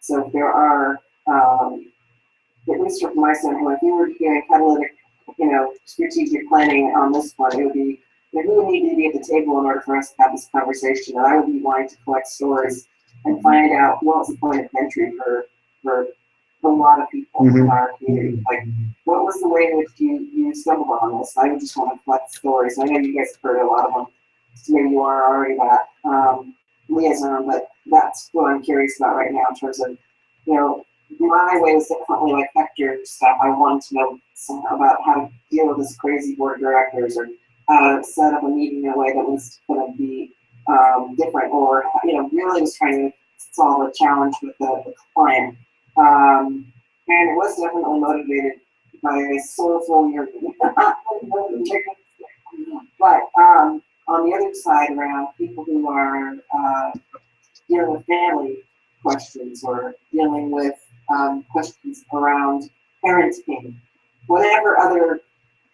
So if there are, at least from my standpoint, if you were doing catalytic, you know, strategic planning on this one, it would be, we would need to be at the table in order for us to have this conversation. And I would be wanting to collect stories and find out what was the point of entry for a lot of people in our community. Like, what was the way in which you stumbled on this? I would just want to collect stories. I know you guys have heard a lot of them, so maybe you are already that liaison, but that's what I'm curious about right now in terms of, you know, my way was definitely like Hector's stuff. I wanted to know some about how to deal with this crazy board of directors, or how to set up a meeting in a way that was going to be different, or really was trying to solve a challenge with the client. And it was definitely motivated by a soulful yearning. But on the other side, around people who are dealing with family questions, or dealing with questions around parenting, whatever other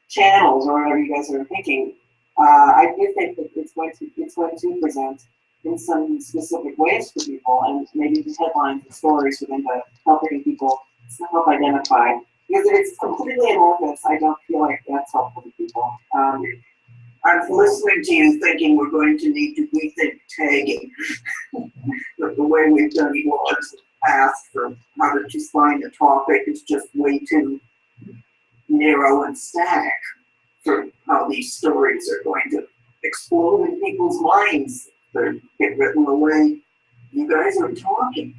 channels or whatever you guys are thinking, I do think that it's going to present in some specific ways for people, and maybe the headlines and stories within the helping people self identify. Because if it's completely amorphous, I don't feel like that's helpful to people. I'm listening to you thinking we're going to need to rethink tagging. The way we've done blogs in the past for how to just find a topic is just way too narrow and static for how these stories are going to explode in people's minds. They're get written the way you guys are talking.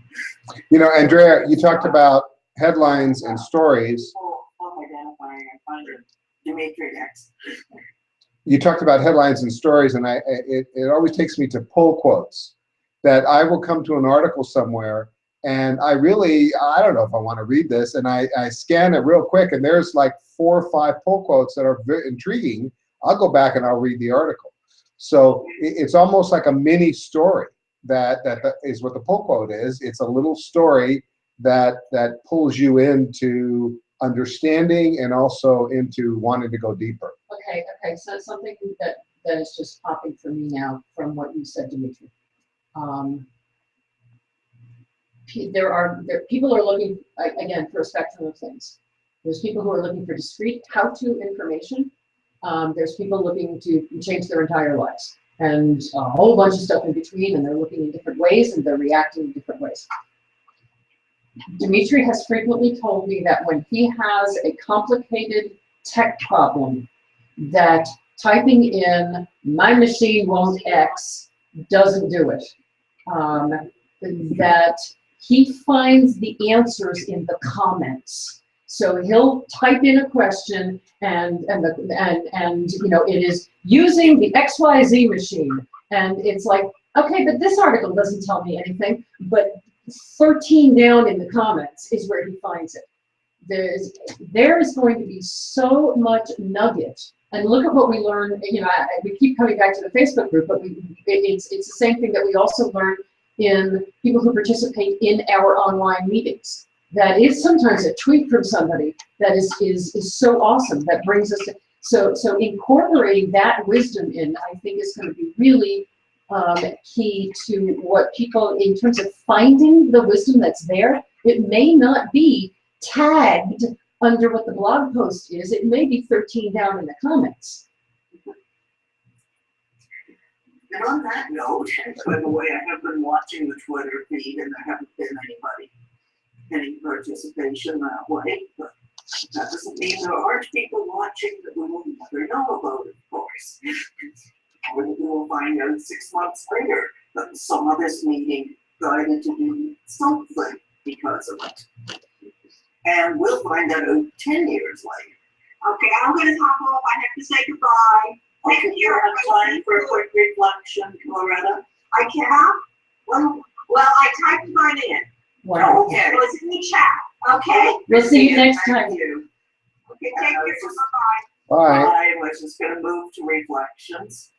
Andrea, you talked about headlines and stories. Self-identifying and finding. Dimitri next. You talked about headlines and stories, and it always takes me to pull quotes that I will come to an article somewhere, and I don't know if I want to read this, and I scan it real quick, and there's like 4 or 5 pull quotes that are very intriguing. I'll go back and I'll read the article. So it's almost like a mini story that is what the pull quote is. It's a little story that pulls you into understanding and also into wanting to go deeper. Okay, so something that is just popping for me now from what you said, Dimitri. People are looking, again, for a spectrum of things. There's people who are looking for discrete how-to information. There's people looking to change their entire lives, and a whole bunch of stuff in between, and they're looking in different ways, and they're reacting in different ways. Dimitri has frequently told me that when he has a complicated tech problem, that typing in "my machine won't X" doesn't do it. That he finds the answers in the comments. So he'll type in a question, and it is using the XYZ machine, and it's like, okay, but this article doesn't tell me anything. But 13 down in the comments is where he finds it. There is going to be so much nugget. And look at what we learn. We keep coming back to the Facebook group, but it's the same thing that we also learn in people who participate in our online meetings. That is sometimes a tweet from somebody that is so awesome, that brings us to, so incorporating that wisdom in, I think, is going to be really key to what people, in terms of finding the wisdom that's there. It may not be tagged under what the blog post is. It may be 13 down in the comments. And on that note, by the way, I have been watching the Twitter feed, and there haven't been any participation that way, but that doesn't mean there aren't people watching that we will never know about, of course. Or we will find out 6 months later that some of this meeting decided to do something because of it. And we'll find out 10 years later. Okay, I'm gonna hop off. I have to say goodbye. Okay, Thank you you. have time for a quick reflection, Loretta? I can. Well, I typed mine in. Wow. Okay. It was in the chat. Okay. We'll see you next Thank time. you. Okay, take care. Bye-bye. Bye. I was just going to move to reflections.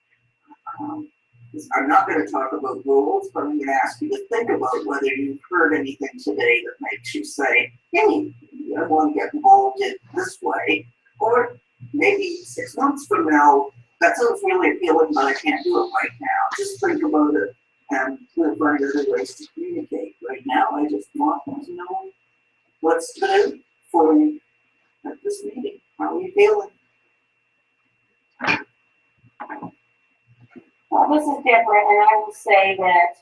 I'm not going to talk about rules, but I'm going to ask you to think about whether you've heard anything today that makes you say, hey, I want to get involved in this way. Or maybe 6 months from now, that sounds really appealing, but I can't do it right now. Just think about it, and we'll find other ways to communicate. Right now, I just want to know what's good for you at this meeting. How are you feeling? Well, this is different, and I will say that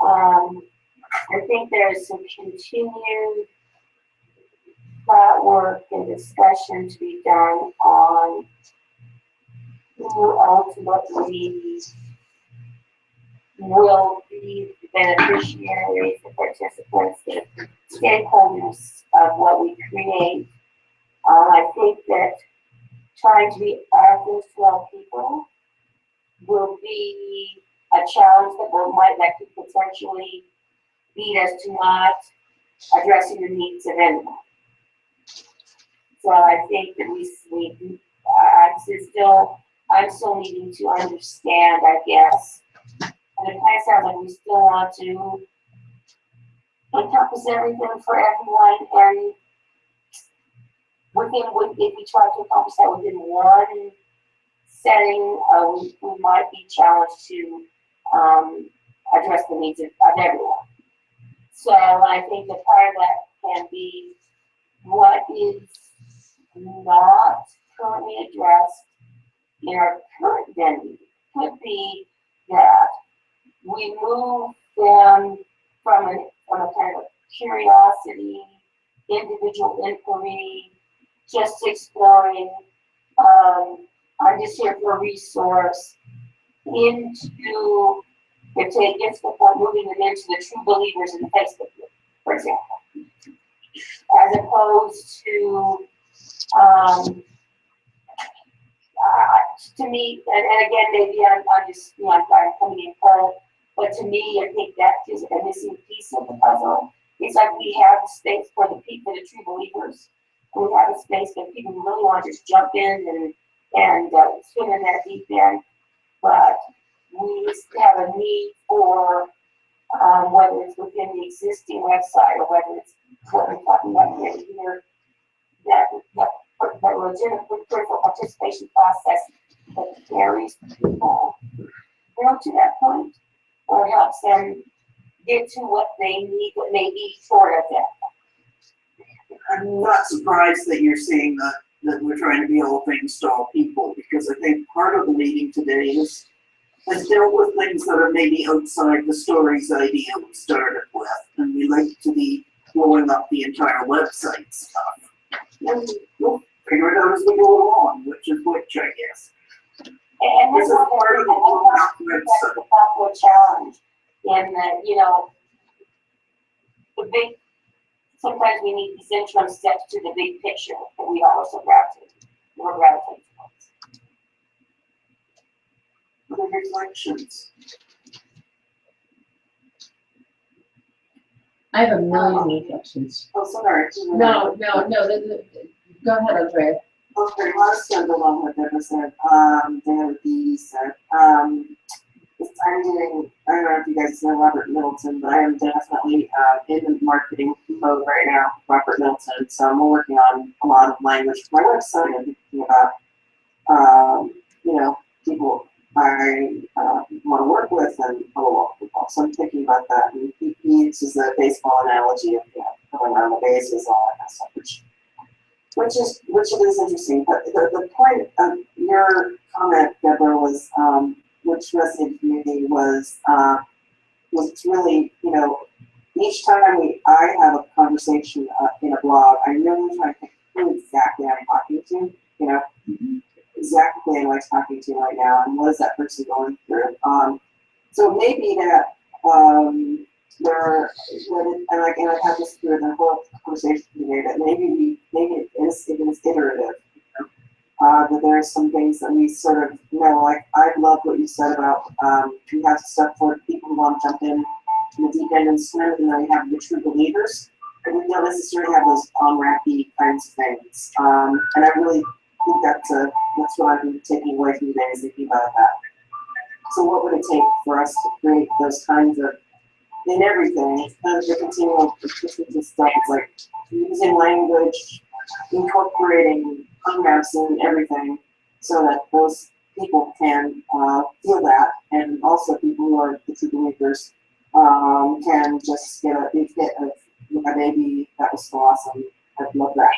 I think there's some continued thought work and discussion to be done on who ultimately will be beneficiaries, the participants, the stakeholders of what we create. I think that trying to be open to all people will be a challenge that could potentially lead us to not addressing the needs of anyone. So I think that I'm still needing to understand, I guess. And it kind of sounds like we still want to encompass everything for everyone, and if we try to accomplish that within one setting, we might be challenged to address the needs of everyone. So I think that part of that can be what is not currently addressed in our current venue. Could be that we move them from a kind of curiosity, individual inquiry, just exploring, I'm just here for a resource, into, if they get to the point, moving them into the true believers in the Facebook group, for example. As opposed to me, and again, maybe I'm just, I'm coming in cold, but to me, I think that is a missing piece of the puzzle. It's like we have a space for the people, the true believers, and we have a space for people who really want to just jump in and swim in that deep end, but we have a need for, whether it's within the existing website or whether it's what we're talking about here, that legitimate critical participation process that carries people to that point, or helps them get to what they need, what may be short of that. I'm not surprised that you're saying that we're trying to be all things to all people, because I think part of the meeting today has dealt with things that are maybe outside the stories idea we started with, and we like to be blowing up the entire website stuff. And we'll figure it out as we go along, which is which, I guess. And this is part of the popular challenge in that, the big, sometimes we need these interim steps to the big picture that we also gravitate towards. Other reflections? I have a million reflections. Oh, sorry. No, go ahead, Andrea. Okay, last standalone what Deborah said, David B said, I'm doing, I don't know if you guys know Robert Middleton, but I am definitely in the marketing mode right now, Robert Middleton. So I'm working on a lot of language for my website and thinking about, people I want to work with and follow up with people. So I'm thinking about that. And he uses a baseball analogy of going around the bases, all that kind of stuff, which is interesting. But the point of your comment, Deborah, was which resonated with me was really, each time I have a conversation in a blog, I really try to think who exactly I'm talking to, exactly who I'm talking to right now, and what is that person going through. So maybe that and I had this through the whole conversation today, that maybe it is iterative. That there are some things that we sort of like I love what you said about we have stuff for people who want to jump in the deep end and swim, and then we have the true believers, but we don't necessarily have those on-rampy kinds of things. And I really think that's what I've been taking away from today, is thinking about that. So what would it take for us to create those kinds of, in everything, it's kind of the continual persistent stuff. It's like using language, incorporating on-ramps and everything, so that those people can feel that, and also people who are the true believers can just get a big hit of, maybe that was so awesome, I'd love that,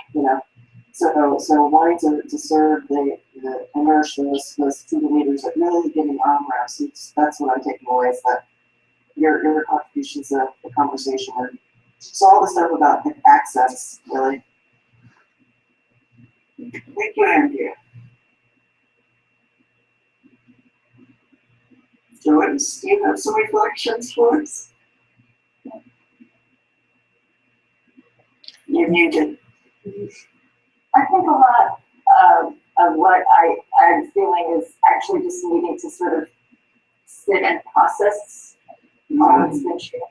So wanting to serve the immerse those true believers, that really giving on-ramps, that's what I'm taking away, is that your contributions to the conversation, and so all the stuff about the access, really. Thank you, Andrea. Joyce, do you have some reflections for us? You're muted. I think a lot of what I'm feeling is actually just needing to sort of sit and process what's been shared.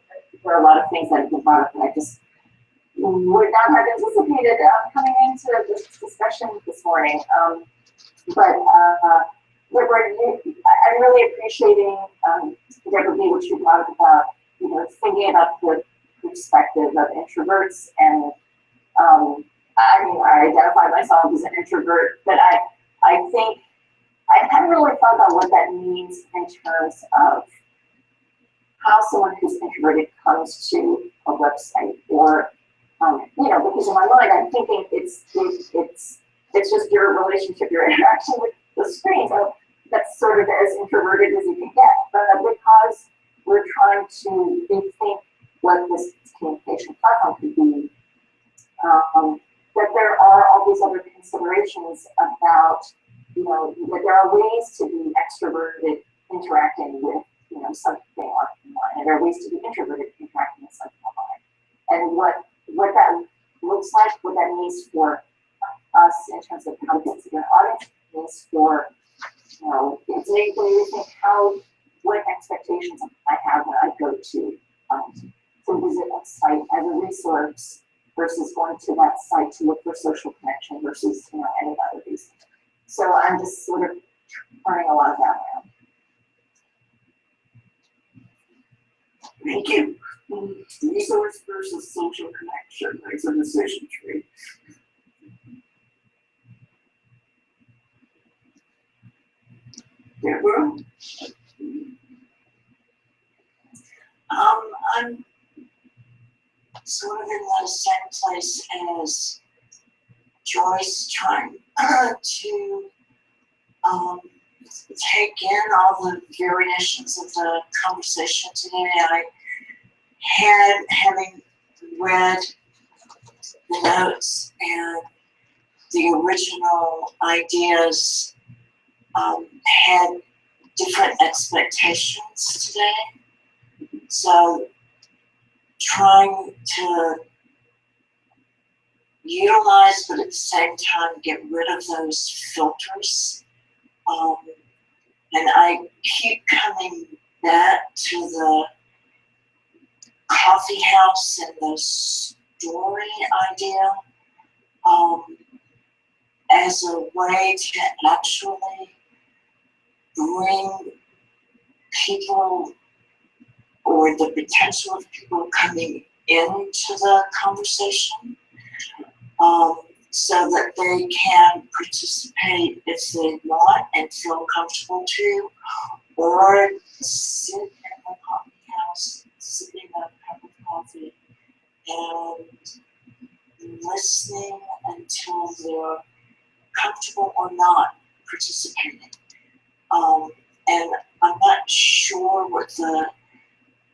There are a lot of things that have been brought up that I just would not have anticipated coming into this discussion this morning. Deborah, I'm really appreciating, Deborah, what you brought up about, thinking about the perspective of introverts. And I mean, I identify myself as an introvert, but I think I haven't really thought about what that means in terms of how someone who's introverted comes to a website, or because in my mind I'm thinking it's just your relationship, your interaction with the screen. So that's sort of as introverted as you can get. But because we're trying to rethink what this communication platform could be, that there are all these other considerations about, that there are ways to be extroverted interacting with, something online, and there are ways to be introverted interacting with something online. And what that looks like, what that means for us in terms of how to consider an audience, means for, it's making me think what expectations I have when I go to visit a site as a resource versus going to that site to look for social connection versus, any other reason. So I'm just sort of turning a lot of that around. Thank you. Resource versus social connection, that's a decision tree. Deborah? I'm sort of in the same place as Joyce, trying to take in all the variations of the conversation today. Having read the notes and the original ideas, had different expectations today. So trying to utilize, but at the same time get rid of those filters. And I keep coming back to the coffee house and the story idea as a way to actually bring people, or the potential of people coming into the conversation, so that they can participate if they want and feel comfortable to, or sit in the coffee house, sipping a cup of coffee and listening until they're comfortable or not participating. And I'm not sure what the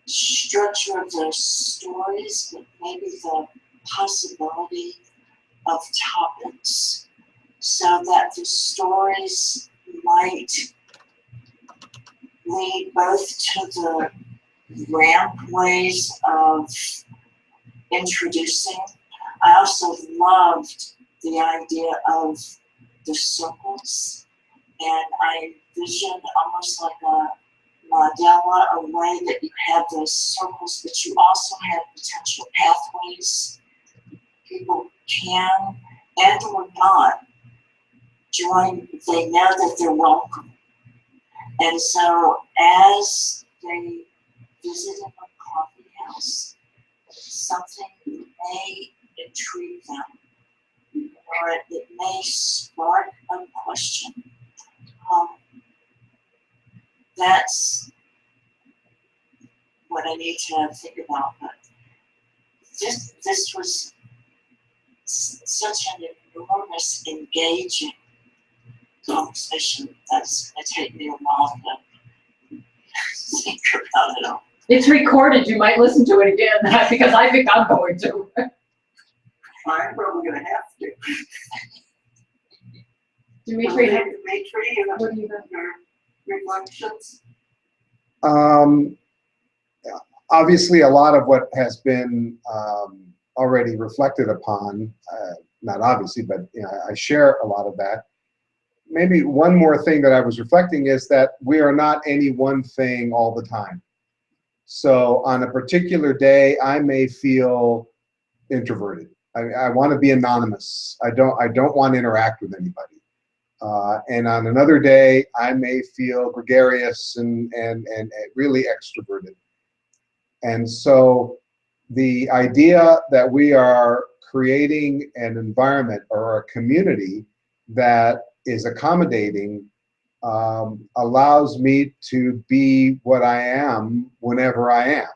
structure of the stories, but maybe the possibility of topics, so that the stories might lead both to the ramp ways of introducing. I also loved the idea of the circles, and I envisioned almost like a mandala, a way that you have those circles, but you also have potential pathways. People can and or not join, they know that they're welcome. And so as they visit in a coffee house, something may intrigue them, or it may spark a question. That's what I need to think about. But this was such an enormous, engaging conversation. That's going to take me a while to think about it all. It's recorded. You might listen to it again because I think I'm going to. I'm probably going to have to. Dimitri, what do you have your reflections? Obviously, a lot of what has been already reflected upon, not obviously, but you know, I share a lot of that. Maybe one more thing that I was reflecting is that we are not any one thing all the time. So on a particular day, I may feel introverted. I want to be anonymous. I don't want to interact with anybody. And on another day, I may feel gregarious and really extroverted. And so the idea that we are creating an environment or a community that is accommodating allows me to be what I am whenever I am.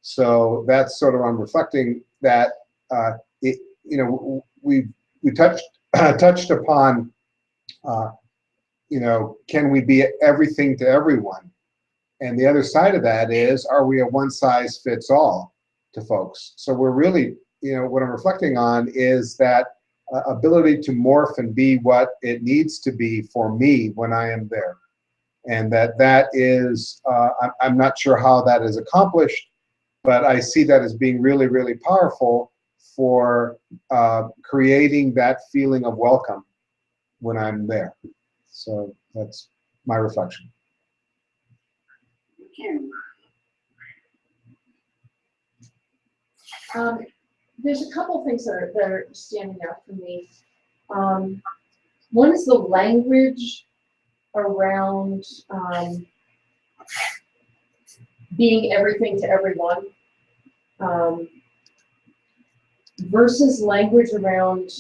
So that's sort of, I'm reflecting that you know, we touched upon you know, can we be everything to everyone? And the other side of that is, are we a one size fits all to folks? So we're really, you know, what I'm reflecting on is that ability to morph and be what it needs to be for me when I am there. And that is, I'm not sure how that is accomplished, but I see that as being really, really powerful for creating that feeling of welcome when I'm there. So that's my reflection. Thank you. There's a couple things that are standing out for me. One is the language around being everything to everyone versus language around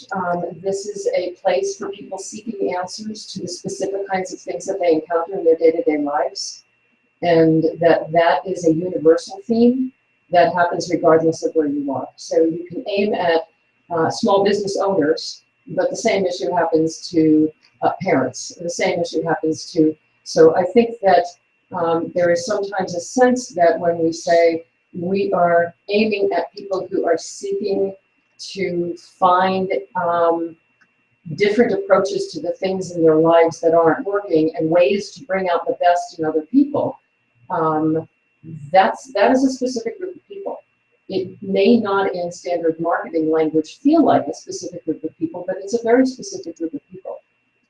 this is a place for people seeking answers to the specific kinds of things that they encounter in their day-to-day lives, and that is a universal theme that happens regardless of where you are. So you can aim at small business owners, but the same issue happens to parents. The same issue happens to, so I think that there is sometimes a sense that when we say we are aiming at people who are seeking to find different approaches to the things in their lives that aren't working and ways to bring out the best in other people, that is a specific group of people. It may not in standard marketing language feel like a specific group of people, but it's a very specific group of people.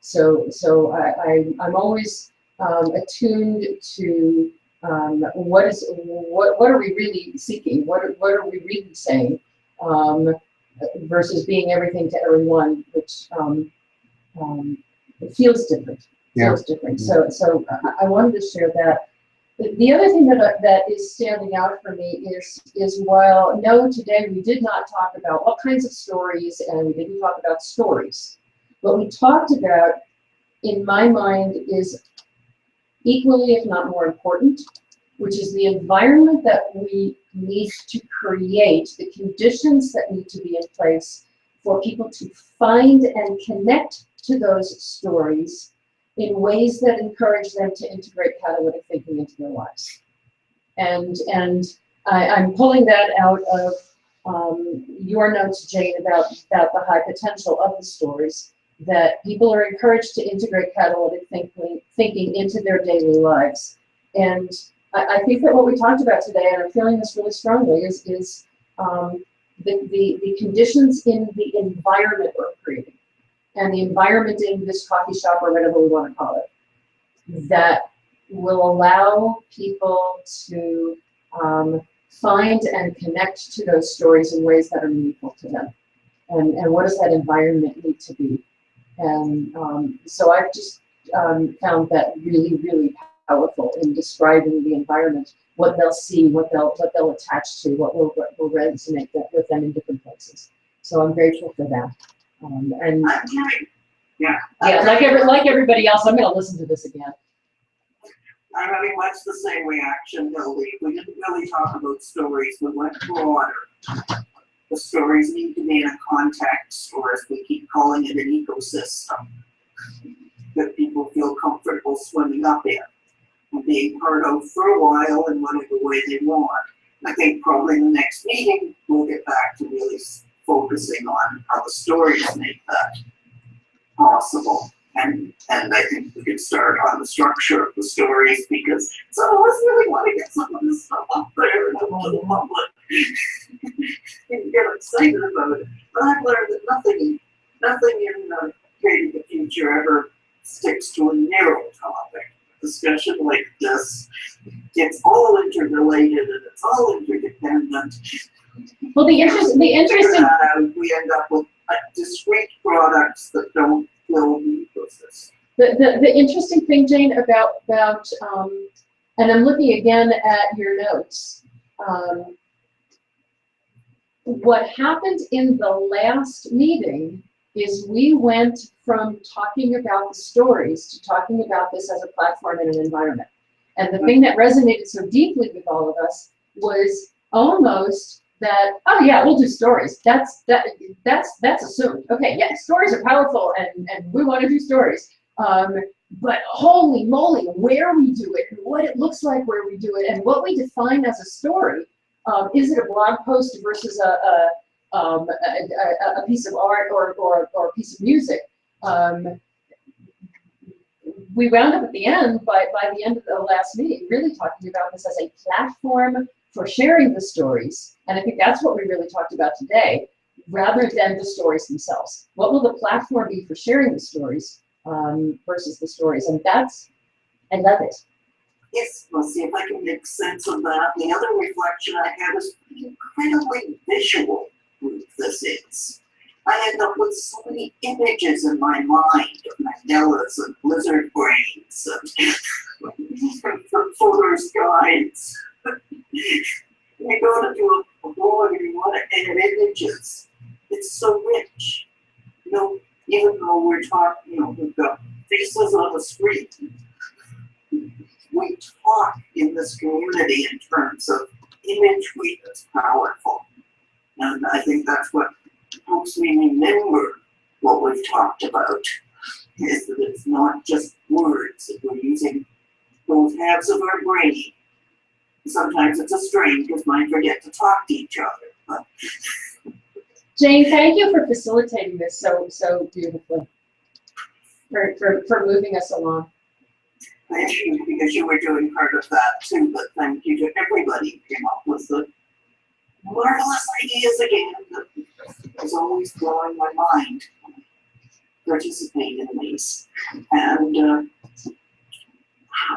So I'm always attuned to what are we really seeking? What are we really saying? Versus being everything to everyone, which it feels different. Feels different. So I wanted to share that. The other thing that is standing out for me is while no, today we did not talk about what kinds of stories, and we didn't talk about stories. What we talked about, in my mind, is equally, if not more important, which is the environment that we need to create, the conditions that need to be in place for people to find and connect to those stories in ways that encourage them to integrate catalytic thinking into their lives. And I'm pulling that out of your notes, Jane, about the high potential of the stories, that people are encouraged to integrate catalytic thinking into their daily lives. And I think that what we talked about today, and I'm feeling this really strongly, is the conditions in the environment we're creating, and the environment in this coffee shop or whatever we want to call it, that will allow people to find and connect to those stories in ways that are meaningful to them. And what does that environment need to be? And so I've just found that really, really powerful in describing the environment, what they'll see, what they'll attach to, what will resonate with them in different places. So I'm grateful for that. And like everybody else, I'm going to listen to this again. I'm having much the same reaction, Hildy. We didn't really talk about stories, we went broader. The stories need to be in a context, or as we keep calling it, an ecosystem that people feel comfortable swimming up in and being part of for a while in whatever way they want. I think probably in the next meeting, we'll get back to really focusing on how the stories make that possible. And I think we could start on the structure of the stories, because some of us really want to get some of this stuff up there and out to the public. get excited about it. But I've learned that nothing in creating the future ever sticks to a narrow topic. Discussion like this, it's all interrelated and it's all interdependent. Well, the interesting, We end up with discrete products that don't fill the ecosystem. the interesting thing, Jane, about and I'm looking again at your notes. What happened in the last meeting is we went from talking about the stories to talking about this as a platform and an environment. And the thing that resonated so deeply with all of us was almost that, oh yeah, we'll do stories. That's assumed. Okay, yeah, stories are powerful and we want to do stories. But holy moly, where we do it, and what it looks like where we do it, and what we define as a story. Is it a blog post versus a piece of art or a piece of music? We wound up at the end, by the end of the last meeting, really talking about this as a platform for sharing the stories. And I think that's what we really talked about today, rather than the stories themselves. What will the platform be for sharing the stories versus the stories? And I love it. Yes, we'll see if I can make sense of that. The other reflection I had is incredibly visual this is. I end up with so many images in my mind of Mandelas and lizard brains and photo guides. You go to do a blog and you want to add images. It's so rich. You know, even though we're talking, we've got faces on the street. We talk in this community in terms of imagery that's powerful. And I think that's what helps me remember what we've talked about, is that it's not just words, that we're using both halves of our brain. Sometimes it's a strain because mine forget to talk to each other. But Jane, thank you for facilitating this so beautifully, for moving us along. thank you, because you were doing part of that too, but thank you to everybody who came up with the marvelous ideas again that is always blowing my mind. Participate in these. And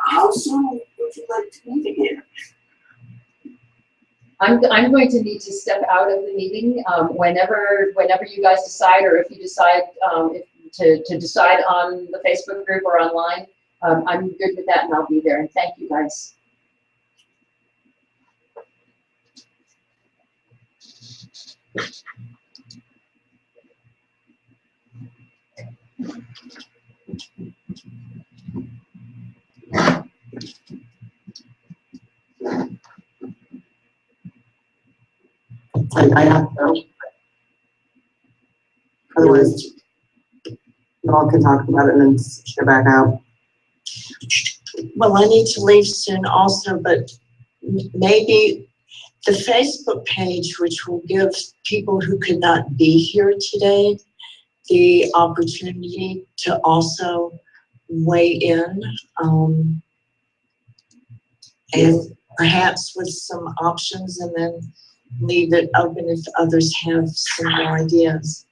how soon would you like to meet again? I'm going to need to step out of the meeting whenever you guys decide, or if you decide to decide on the Facebook group or online. I'm good with that, and I'll be there. And thank you guys. I have to. Otherwise, you all can talk about it and then share back out. Well, I need to leave soon also, but maybe the Facebook page, which will give people who could not be here today the opportunity to also weigh in, and perhaps with some options, and then leave it open if others have some more ideas.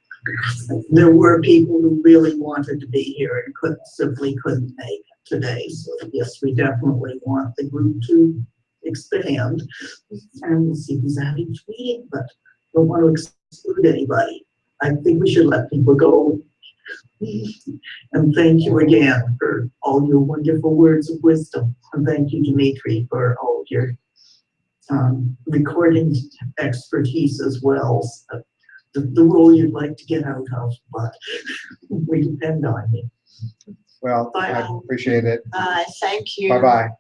There were people who really wanted to be here and simply couldn't make it today. So yes, we definitely want the group to expand, and we'll see who's at each meeting, but don't want to exclude anybody. I think we should let people go. And thank you again for all your wonderful words of wisdom. And thank you, Dimitri, for all of your recording expertise as well. So the role you'd like to get out of, but we depend on you. Well, Bye. I appreciate it. Thank you. Bye-bye.